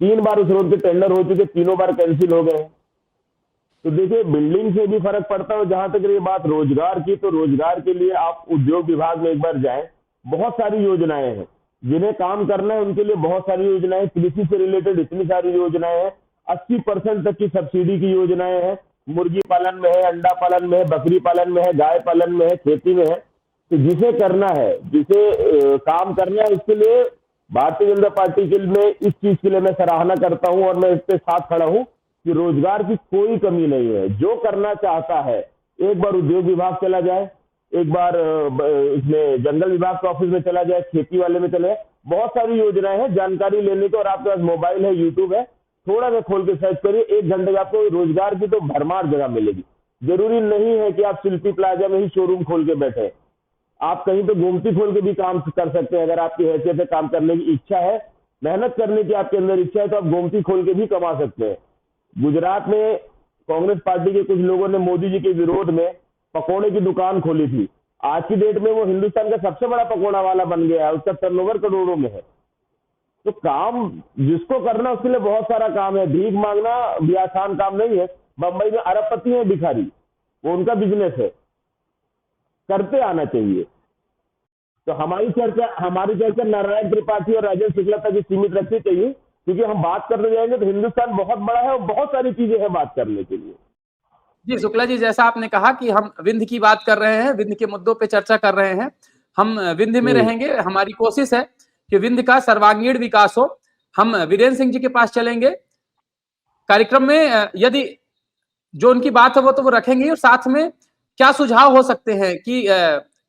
K: 3 बार उस रोड के टेंडर हो चुके, 3 बार कैंसिल हो गए। तो देखिए, बिल्डिंग से भी फर्क पड़ता है। जहां तक ये बात रोजगार की, तो रोजगार के लिए आप उद्योग विभाग में एक बार जाएं, बहुत सारी योजनाएं हैं जिन्हें काम करना है, उनके लिए बहुत सारी योजनाएं। कृषि से रिलेटेड इतनी सारी योजनाएं हैं, 80% तक की सब्सिडी की योजनाएं हैं। मुर्गी पालन में है, अंडा पालन में है, बकरी पालन में है, गाय पालन में है, खेती में है। तो जिसे करना है, जिसे काम करना है, इसके लिए भारतीय जनता पार्टी के लिए इस चीज के लिए मैं सराहना करता हूं, और मैं इसके साथ खड़ा हूं कि रोजगार की कोई कमी नहीं है। जो करना चाहता है, एक बार उद्योग विभाग चला जाए, एक बार इसमें जंगल विभाग के ऑफिस में चला जाए, खेती वाले में चले जाए। बहुत सारी योजनाएं हैं जानकारी लेने को, और आपके पास मोबाइल है, यूट्यूब है, थोड़ा सा खोल के सर्च करिए, 1 घंटे में आपको रोजगार की तो भरमार जगह मिलेगी। जरूरी नहीं है कि आप शिल्पी प्लाजा में ही शोरूम खोल के बैठे, आप कहीं पे गोमती खोल के भी काम कर सकते हैं। अगर आपकी हैसियत है, काम करने की इच्छा है, मेहनत करने की आपके अंदर इच्छा है, तो आप गोमती खोल के भी कमा सकते हैं। गुजरात में कांग्रेस पार्टी के कुछ लोगों ने मोदी जी के विरोध में पकौड़े की दुकान खोली थी। आज की डेट में वो हिंदुस्तान का सबसे बड़ा पकौड़ा वाला बन गया है, उसका टर्नओवर करोड़ों में है। तो काम जिसको करना, उसके लिए बहुत सारा काम है। भीख मांगना भी आसान काम नहीं है। बंबई में अरबपति है भिखारी, वो उनका बिजनेस है, करते आना चाहिए। तो हमारी चर्चा नारायण त्रिपाठी और राजेंद्र शुक्ला तक सीमित रखनी चाहिए, क्योंकि हम बात करने जाएंगे तो हिंदुस्तान बहुत बड़ा है और बहुत सारी चीजें हैं बात करने के लिए।
A: जी शुक्ला जी, जैसा आपने कहा कि हम विंध्य की बात कर रहे हैं, विंध्य के मुद्दों पे चर्चा कर रहे हैं, हम विंध्य में रहेंगे। हमारी कोशिश है कि विंध्य का सर्वांगीण विकास हो। हम वीरेंद्र सिंह जी के पास चलेंगे कार्यक्रम में, यदि जो उनकी बात है वो तो वो रखेंगे, और साथ में क्या सुझाव हो सकते हैं कि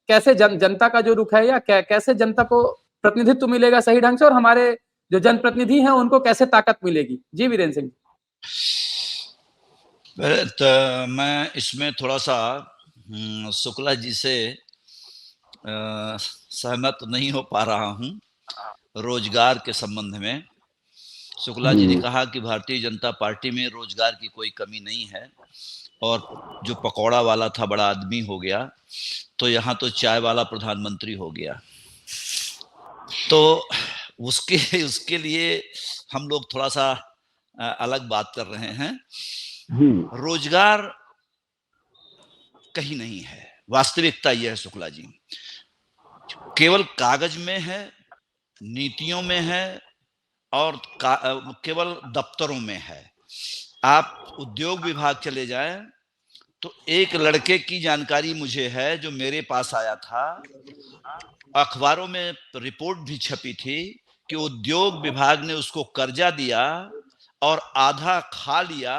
A: कैसे जनता का जो रुख है, या कैसे जनता को प्रतिनिधित्व मिलेगा सही ढंग से, और हमारे जो जनप्रतिनिधि हैं उनको कैसे ताकत मिलेगी। जी वीरेंद्र सिंह।
I: तो मैं इसमें थोड़ा सा शुक्ला जी से सहमत नहीं हो पा रहा हूं रोजगार के संबंध में। शुक्ला जी ने कहा कि भारतीय जनता पार्टी में रोजगार की कोई कमी नहीं है, और जो पकौड़ा वाला था बड़ा आदमी हो गया, तो यहाँ तो चाय वाला प्रधानमंत्री हो गया। तो उसके लिए हम लोग थोड़ा सा अलग बात कर रहे हैं। रोजगार कहीं नहीं है, वास्तविकता यह है शुक्ला जी, केवल कागज में है, नीतियों में है, और केवल दफ्तरों में है। आप उद्योग विभाग चले जाएं तो एक लड़के की जानकारी मुझे है जो मेरे पास आया था, अखबारों में रिपोर्ट भी छपी थी कि उद्योग विभाग ने उसको कर्जा दिया और आधा खा लिया,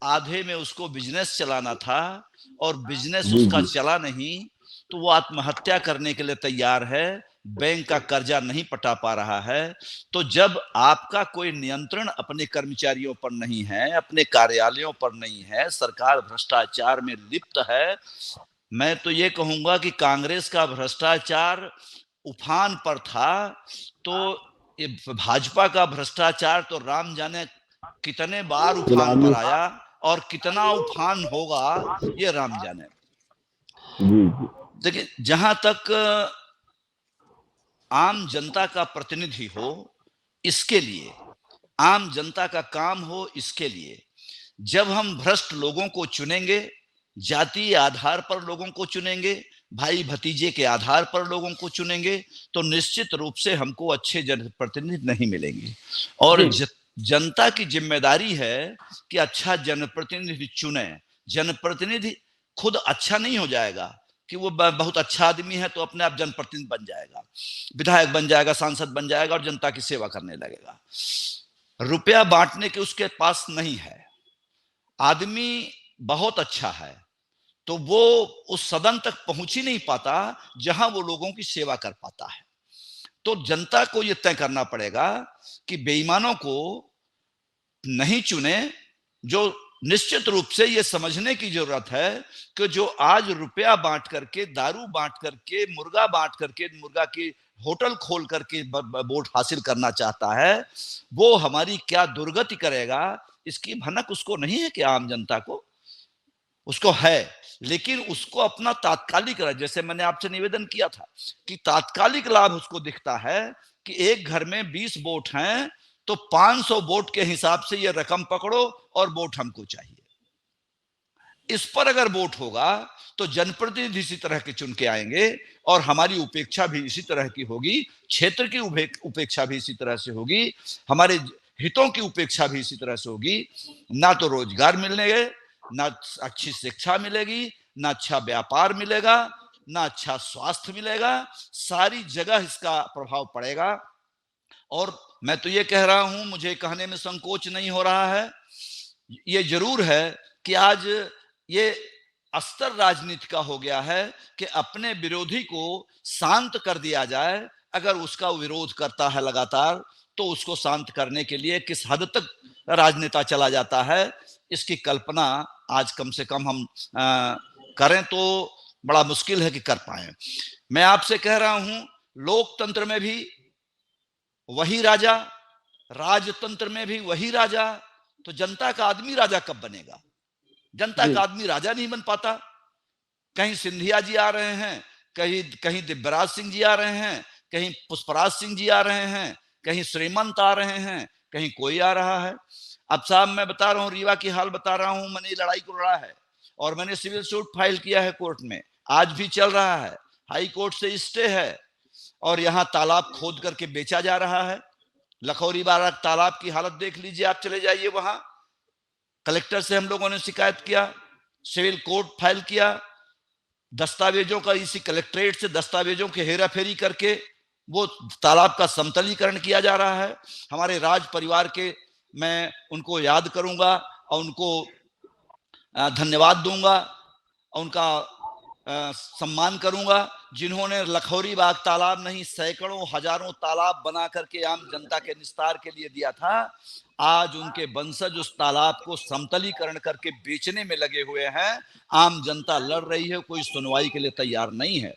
I: आधे में उसको बिजनेस चलाना था और बिजनेस उसका चला नहीं, तो वो आत्महत्या करने के लिए तैयार है, बैंक का कर्जा नहीं पटा पा रहा है। तो जब आपका कोई नियंत्रण अपने कर्मचारियों पर नहीं है, अपने कार्यालयों पर नहीं है, सरकार भ्रष्टाचार में लिप्त है, मैं तो ये कहूंगा कि कांग्रेस का भ्रष्टाचार उफान पर था, तो ये भाजपा का भ्रष्टाचार तो राम जाने कितने बार उफान पर आया और कितना उफान होगा ये राम जाने। देखिए, जहां तक आम जनता का प्रतिनिधि हो, इसके लिए आम जनता का काम हो, इसके लिए जब हम भ्रष्ट लोगों को चुनेंगे, जातीय आधार पर लोगों को चुनेंगे, भाई भतीजे के आधार पर लोगों को चुनेंगे, तो निश्चित रूप से हमको अच्छे जनप्रतिनिधि नहीं मिलेंगे। और जनता की जिम्मेदारी है कि अच्छा जनप्रतिनिधि चुने। जनप्रतिनिधि खुद अच्छा नहीं हो जाएगा कि वो बहुत अच्छा आदमी है तो अपने आप जनप्रतिनिधि बन जाएगा, विधायक बन जाएगा, सांसद बन जाएगा और जनता की सेवा करने लगेगा। रुपया बांटने के उसके पास नहीं है। आदमी बहुत अच्छा है तो वो उस सदन तक पहुंच ही नहीं पाता जहां वो लोगों की सेवा कर पाता है। तो जनता को यह तय करना पड़ेगा कि बेईमानों को नहीं चुने। जो निश्चित रूप से ये समझने की जरूरत है कि जो आज रुपया बांट करके, दारू बांट करके, मुर्गा बांट करके, मुर्गा की होटल खोल करके वोट हासिल करना चाहता है, वो हमारी क्या दुर्गति करेगा, इसकी भनक उसको नहीं है कि आम जनता को, उसको है, लेकिन उसको अपना तात्कालिक, जैसे मैंने आपसे निवेदन किया था कि तात्कालिक लाभ उसको दिखता है कि एक घर में 20 वोट हैं तो 500 वोट के हिसाब से ये रकम पकड़ो और वोट हमको चाहिए। इस पर अगर वोट होगा तो जनप्रतिनिधि इसी तरह के चुन के आएंगे और हमारी उपेक्षा भी इसी तरह की होगी, क्षेत्र की उपेक्षा भी इसी तरह से होगी, हमारे हितों की उपेक्षा भी इसी तरह से होगी। ना तो रोजगार मिलेंगे, ना अच्छी शिक्षा मिलेगी, ना अच्छा व्यापार मिलेगा, ना अच्छा स्वास्थ्य मिलेगा, सारी जगह इसका प्रभाव पड़ेगा। और मैं तो ये कह रहा हूं, मुझे कहने में संकोच नहीं हो रहा है, ये जरूर है कि आज ये अस्तर राजनीति का हो गया है कि अपने विरोधी को शांत कर दिया जाए। अगर उसका विरोध करता है लगातार तो उसको शांत करने के लिए किस हद तक राजनेता चला जाता है, इसकी कल्पना आज कम से कम हम करें तो बड़ा मुश्किल है कि कर पाए। मैं आपसे कह रहा हूं, लोकतंत्र में भी वही राजा, राजतंत्र में भी वही राजा, तो जनता का आदमी राजा कब बनेगा? जनता का आदमी राजा नहीं बन पाता। कहीं सिंधिया जी आ रहे हैं, कहीं दिव्यराज सिंह जी आ रहे हैं, कहीं पुष्पराज सिंह जी आ रहे हैं, कहीं श्रीमंत आ रहे हैं, कहीं कोई आ रहा है। अब साहब मैं बता रहा हूँ, रीवा की हाल बता रहा हूँ, मैंने लड़ाई को लड़ा है और मैंने सिविल सूट फाइल किया है कोर्ट में, आज भी चल रहा है, हाई कोर्ट से स्टे है और यहाँ तालाब खोद करके बेचा जा रहा है। लखौरी बारात तालाब की हालत देख लीजिए, आप चले जाइए वहां। कलेक्टर से हम लोगों ने शिकायत किया, सिविल कोर्ट फाइल किया, दस्तावेजों का, इसी कलेक्ट्रेट से दस्तावेजों की हेरा फेरी करके वो तालाब का समतलीकरण किया जा रहा है। हमारे राज परिवार के, मैं उनको याद करूंगा और उनको धन्यवाद दूंगा, उनका सम्मान करूंगा, जिन्होंने लखौरी बाग तालाब नहीं, सैकड़ों हजारों तालाब बना करके आम जनता के निस्तार के लिए दिया था। आज उनके वंशज उस तालाब को समतलीकरण करके बेचने में लगे हुए हैं। आम जनता लड़ रही है, कोई सुनवाई के लिए तैयार नहीं है।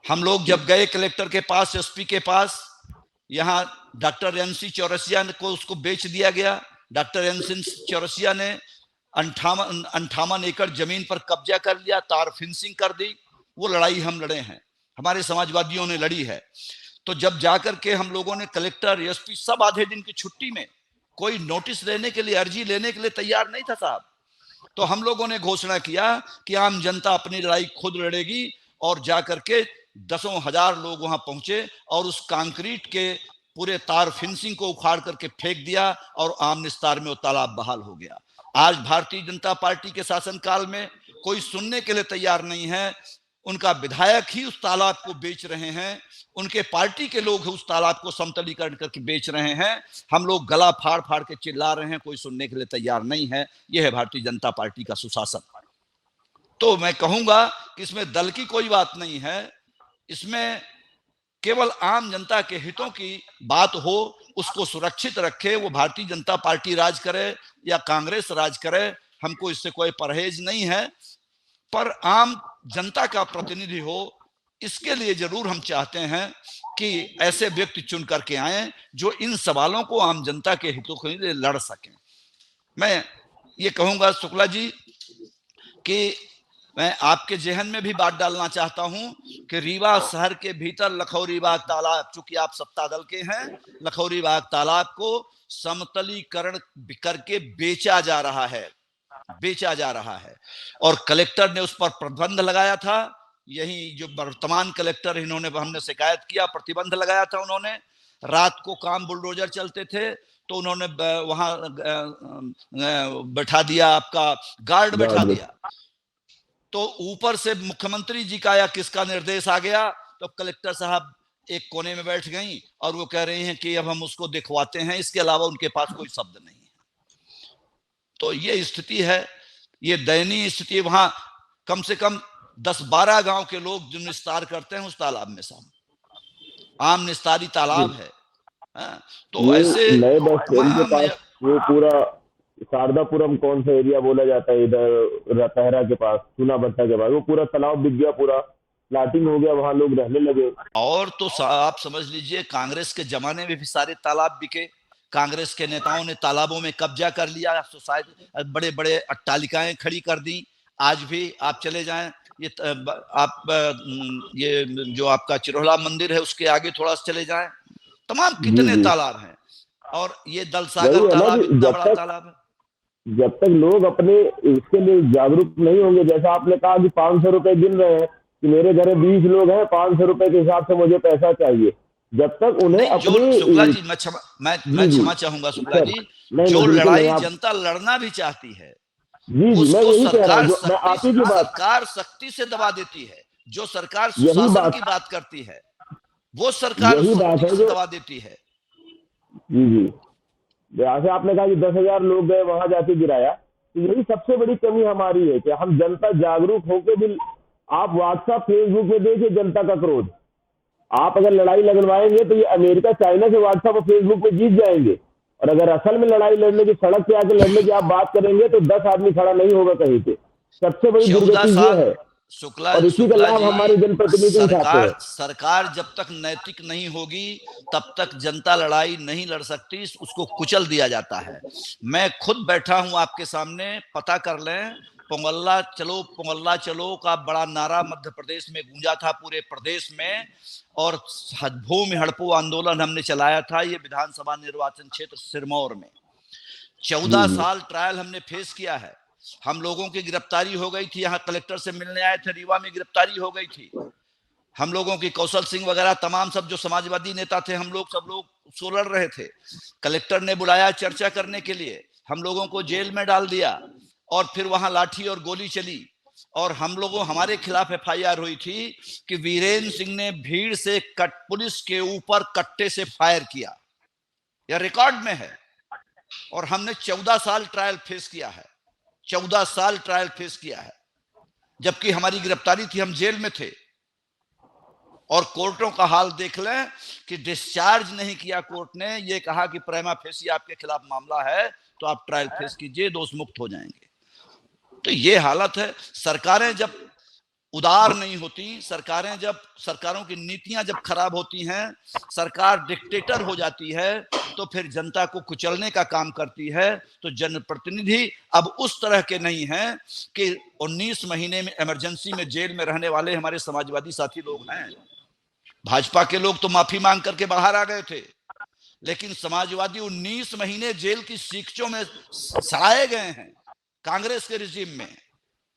I: हम लोग जब गए कलेक्टर के पास, एसपी के पास, यहाँ डॉक्टर एनसी चौरसिया को उसको बेच दिया गया। डॉक्टर एनसी चौरसिया ने 58 एकड़ जमीन पर कब्जा कर लिया, तार फेंसिंग कर दी। वो लड़ाई हम लड़े हैं, हमारे समाजवादियों ने लड़ी है। तो जब जाकर के हम लोगों ने, कलेक्टर, एसपी सब आधे दिन की छुट्टी में, कोई नोटिस लेने के लिए, अर्जी लेने के लिए तैयार नहीं था साहब। तो हम लोगों ने घोषणा किया कि आम जनता अपनी लड़ाई खुद लड़ेगी और जाकर के 10,000 लोग वहां पहुंचे और उस कंक्रीट के पूरे तार फेंसिंग को उखाड़ करके फेंक दिया और आम निस्तार में वो तालाब बहाल हो गया। आज भारतीय जनता पार्टी के शासनकाल में कोई सुनने के लिए तैयार नहीं है। उनका विधायक ही उस तालाब को बेच रहे हैं, उनके पार्टी के लोग उस तालाब को समतलीकरण करके बेच रहे हैं। हम लोग गला फाड़ फाड़ के चिल्ला रहे हैं, कोई सुनने के लिए तैयार नहीं है। यह है भारतीय जनता पार्टी का सुशासन। तो मैं कहूंगा कि इसमें दल की कोई बात नहीं है, इसमें केवल आम जनता के हितों की बात हो, उसको सुरक्षित रखे। वो भारतीय जनता पार्टी राज करे या कांग्रेस राज करे, हमको इससे कोई परहेज नहीं है, पर आम जनता का प्रतिनिधि हो, इसके लिए जरूर हम चाहते हैं कि ऐसे व्यक्ति चुन करके आए जो इन सवालों को आम जनता के हितों के लिए लड़ सकें। मैं ये कहूंगा शुक्ला जी कि मैं आपके जहन में भी बात डालना चाहता हूं कि रीवा शहर के भीतर लखौरी बाग तालाब, चूंकि आप सत्ता दल के हैं, लखौरी बाग तालाब को समतलीकरण करके बेचा जा रहा है और कलेक्टर ने उस पर प्रतिबंध लगाया था। यही जो वर्तमान कलेक्टर, इन्होंने, हमने शिकायत किया, प्रतिबंध लगाया था उन्होंने। रात को काम बुलडोजर चलते थे तो उन्होंने वहां बैठा दिया, आपका गार्ड बैठा दिया। तो ऊपर से मुख्यमंत्री जी का या किसका निर्देश आ गया तो कलेक्टर साहब एक कोने में बैठ गई और वो कह रही हैं कि अब हम उसको दिखवाते हैं, इसके अलावा उनके पास कोई शब्द नहीं है। तो ये स्थिति है, ये दयनीय स्थिति। वहां कम से कम 10-12 गांव के लोग जो निस्तार करते हैं उस तालाब में, साहब आम निस्तारी तालाब है। तो ऐसे
K: नए बस स्टैंड के पास वो पूरा शारदापुरम कौन सा एरिया बोला जाता है, इधर रतहरा के पास, चूना भट्टा के पास, वो पूरा तालाब बिक गया, पूरा प्लाटिंग हो गया, वहां लोग रहने लगे।
I: और तो आप समझ लीजिए कांग्रेस के जमाने में भी सारे तालाब बिके। कांग्रेस के नेताओं ने तालाबों में कब्जा कर लिया, सोसाइटी बड़े बड़े अट्टालिकाएं खड़ी कर दी। आज भी आप चले जाएं, ये जो आपका चिरोला मंदिर है उसके आगे थोड़ा सा चले जाएं, तमाम कितने तालाब हैं। और ये दल सागर तालाब इतना बड़ा तालाब है।
K: जब तक लोग अपने इसके लिए जागरूक नहीं होंगे, जैसा आपने कहा कि 500 रुपए गिन रहे हैं कि मेरे घर में 20 लोग हैं, 500 रुपए के हिसाब से मुझे पैसा चाहिए, जब तक उन्हें अपनी,
I: शुक्ला जी मैं क्षमा चाहूंगा शुक्ला जी, जो लड़ाई जनता लड़ना भी चाहती है
K: मैं यही कह रहा हूँ, मैं आप ही की बात,
I: सरकार सख्ती से दबा देती है। जो सरकार सुशासन की बात करती है वो सरकार सख्ती से दबा देती है।
K: जी जैसे आपने कहा कि 10,000 लोग गए वहां जाके गिराया, तो यही सबसे बड़ी कमी हमारी है कि हम जनता जागरूक होकर भी, आप व्हाट्सएप फेसबुक में देखिए जनता का क्रोध। आप अगर लड़ाई लगवाएंगे तो ये अमेरिका चाइना के व्हाट्सएप और फेसबुक पे जीत जाएंगे, और अगर असल में लड़ाई लड़ने की, सड़क पे आके लड़ने की आप बात करेंगे तो 10 आदमी खड़ा नहीं होगा कहीं पे। सबसे बड़ी दुर्गति ये है, और इसी का लाभ हमारे जनप्रतिनिधि उठाते हैं।
I: सरकार जब तक नैतिक नहीं होगी तब तक जनता लड़ाई नहीं लड़ सकती, उसको कुचल दिया जाता है। मैं खुद बैठा हूं आपके सामने, पता कर लें, पोंगल्ला चलो का बड़ा नारा मध्य प्रदेश में गूंजा था, पूरे प्रदेश में, और भूमि हड़पो आंदोलन हमने चलाया था ये विधानसभा निर्वाचन क्षेत्र सिरमौर में। 14 साल ट्रायल हमने फेस किया है। हम लोगों की गिरफ्तारी हो गई थी, यहाँ कलेक्टर से मिलने आए थे, रीवा में गिरफ्तारी हो गई थी हम लोगों की। कौशल सिंह वगैरह तमाम सब जो समाजवादी नेता थे, हम लोग सब लोग सो लड़ रहे थे। कलेक्टर ने बुलाया चर्चा करने के लिए, हम लोगों को जेल में डाल दिया, और फिर वहां लाठी और गोली चली, और हमारे खिलाफ FIR हुई थी कि वीरेंद्र सिंह ने भीड़ से पुलिस के ऊपर कट्टे से फायर किया। यह रिकॉर्ड में है। और हमने 14 साल ट्रायल फेस किया है, 14 साल ट्रायल फेस किया है, जबकि हमारी गिरफ्तारी थी, हम जेल में थे। और कोर्टों का हाल देख लें कि डिस्चार्ज नहीं किया कोर्ट ने, ये कहा कि प्रेमा फेसी आपके खिलाफ मामला है तो आप ट्रायल फेस कीजिए, दोष मुक्त हो जाएंगे। तो ये हालत है। सरकारें जब उदार नहीं होती, सरकारों की नीतियां जब खराब होती हैं, सरकार डिक्टेटर हो जाती है, तो फिर जनता को कुचलने का काम करती है। तो जनप्रतिनिधि अब उस तरह के नहीं हैं कि 19 महीने में इमरजेंसी में जेल में रहने वाले हमारे समाजवादी साथी लोग हैं। भाजपा के लोग तो माफी मांग करके बाहर आ गए थे, लेकिन समाजवादी 19 महीने जेल की सीखचों में सड़ाए गए हैं कांग्रेस के रिजीम में।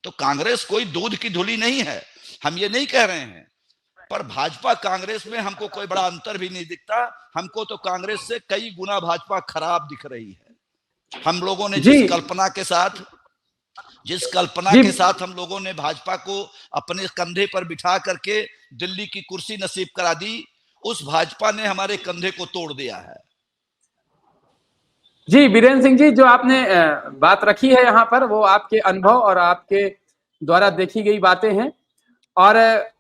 I: तो कांग्रेस कोई दूध की धुली नहीं है, हम ये नहीं कह रहे हैं, पर भाजपा कांग्रेस में हमको कोई बड़ा अंतर भी नहीं दिखता। हमको तो कांग्रेस से कई गुना भाजपा खराब दिख रही है। हम लोगों ने जिस कल्पना के साथ हम लोगों ने भाजपा को अपने कंधे पर बिठा करके दिल्ली की कुर्सी नसीब करा दी, उस भाजपा ने हमारे कंधे को तोड़ दिया है।
A: जी बीरेन्द्र सिंह जी, जो आपने बात रखी है यहाँ पर, वो आपके अनुभव और आपके द्वारा देखी गई बातें हैं। और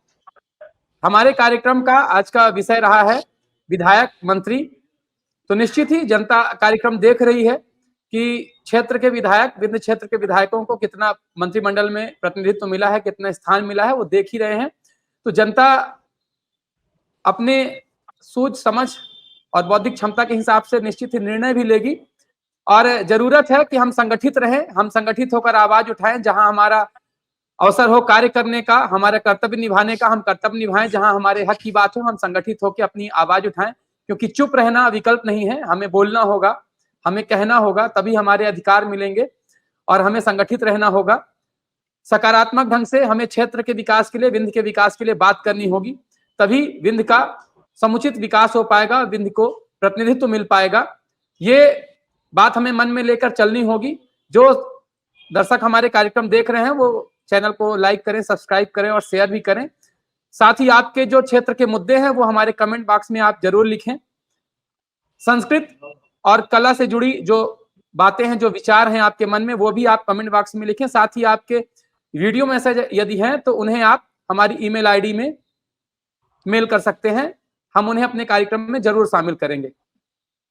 A: हमारे कार्यक्रम का आज का विषय रहा है विधायक मंत्री। तो निश्चित ही जनता कार्यक्रम देख रही है कि क्षेत्र के विधायक, विभिन्न क्षेत्र के विधायकों को कितना मंत्रिमंडल में प्रतिनिधित्व मिला है, कितना स्थान मिला है, वो देख ही रहे हैं। तो जनता अपने सूझ समझ और बौद्धिक क्षमता के हिसाब से निश्चित ही निर्णय भी लेगी। और जरूरत है कि हम संगठित रहें, हम संगठित होकर आवाज उठाएं। जहां हमारा अवसर हो कार्य करने का, हमारा कर्तव्य निभाने का, हम कर्तव्य निभाएं। जहां हमारे हक की बात हो, हम संगठित होकर अपनी आवाज उठाएं, क्योंकि चुप रहना विकल्प नहीं है। हमें बोलना होगा, हमें कहना होगा, तभी हमारे अधिकार मिलेंगे। और हमें संगठित रहना होगा, सकारात्मक ढंग से हमें क्षेत्र के विकास के लिए, विंध्य के विकास के लिए बात करनी होगी। तभी विंध्य का समुचित विकास हो पाएगा, विंध्य को प्रतिनिधित्व मिल पाएगा। ये बात हमें मन में लेकर चलनी होगी। जो दर्शक हमारे कार्यक्रम देख रहे हैं वो चैनल को लाइक करें, सब्सक्राइब करें और शेयर भी करें। साथ ही आपके जो क्षेत्र के मुद्दे हैं वो हमारे कमेंट बॉक्स में आप जरूर लिखें। संस्कृत और कला से जुड़ी जो बातें हैं, जो विचार हैं आपके मन में, वो भी आप कमेंट बॉक्स में लिखें। साथ ही आपके वीडियो मैसेज यदि हैं तो उन्हें आप हमारी ईमेल आईडी में मेल कर सकते हैं। हम उन्हें अपने कार्यक्रम में जरूर शामिल करेंगे।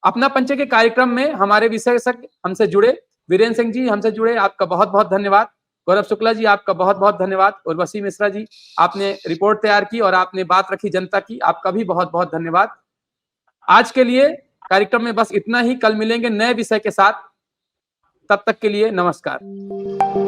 A: अपना पंचे के कार्यक्रम में हमारे विशेषज्ञ हमसे जुड़े, वीरेन्द्र सिंह जी हमसे जुड़े, आपका बहुत बहुत धन्यवाद। गौरव शुक्ला जी, आपका बहुत बहुत धन्यवाद। और उर्वशी मिश्रा जी, आपने रिपोर्ट तैयार की और आपने बात रखी जनता की, आपका भी बहुत बहुत धन्यवाद। आज के लिए कार्यक्रम में बस इतना ही। कल मिलेंगे नए विषय के साथ। तब तक के लिए नमस्कार।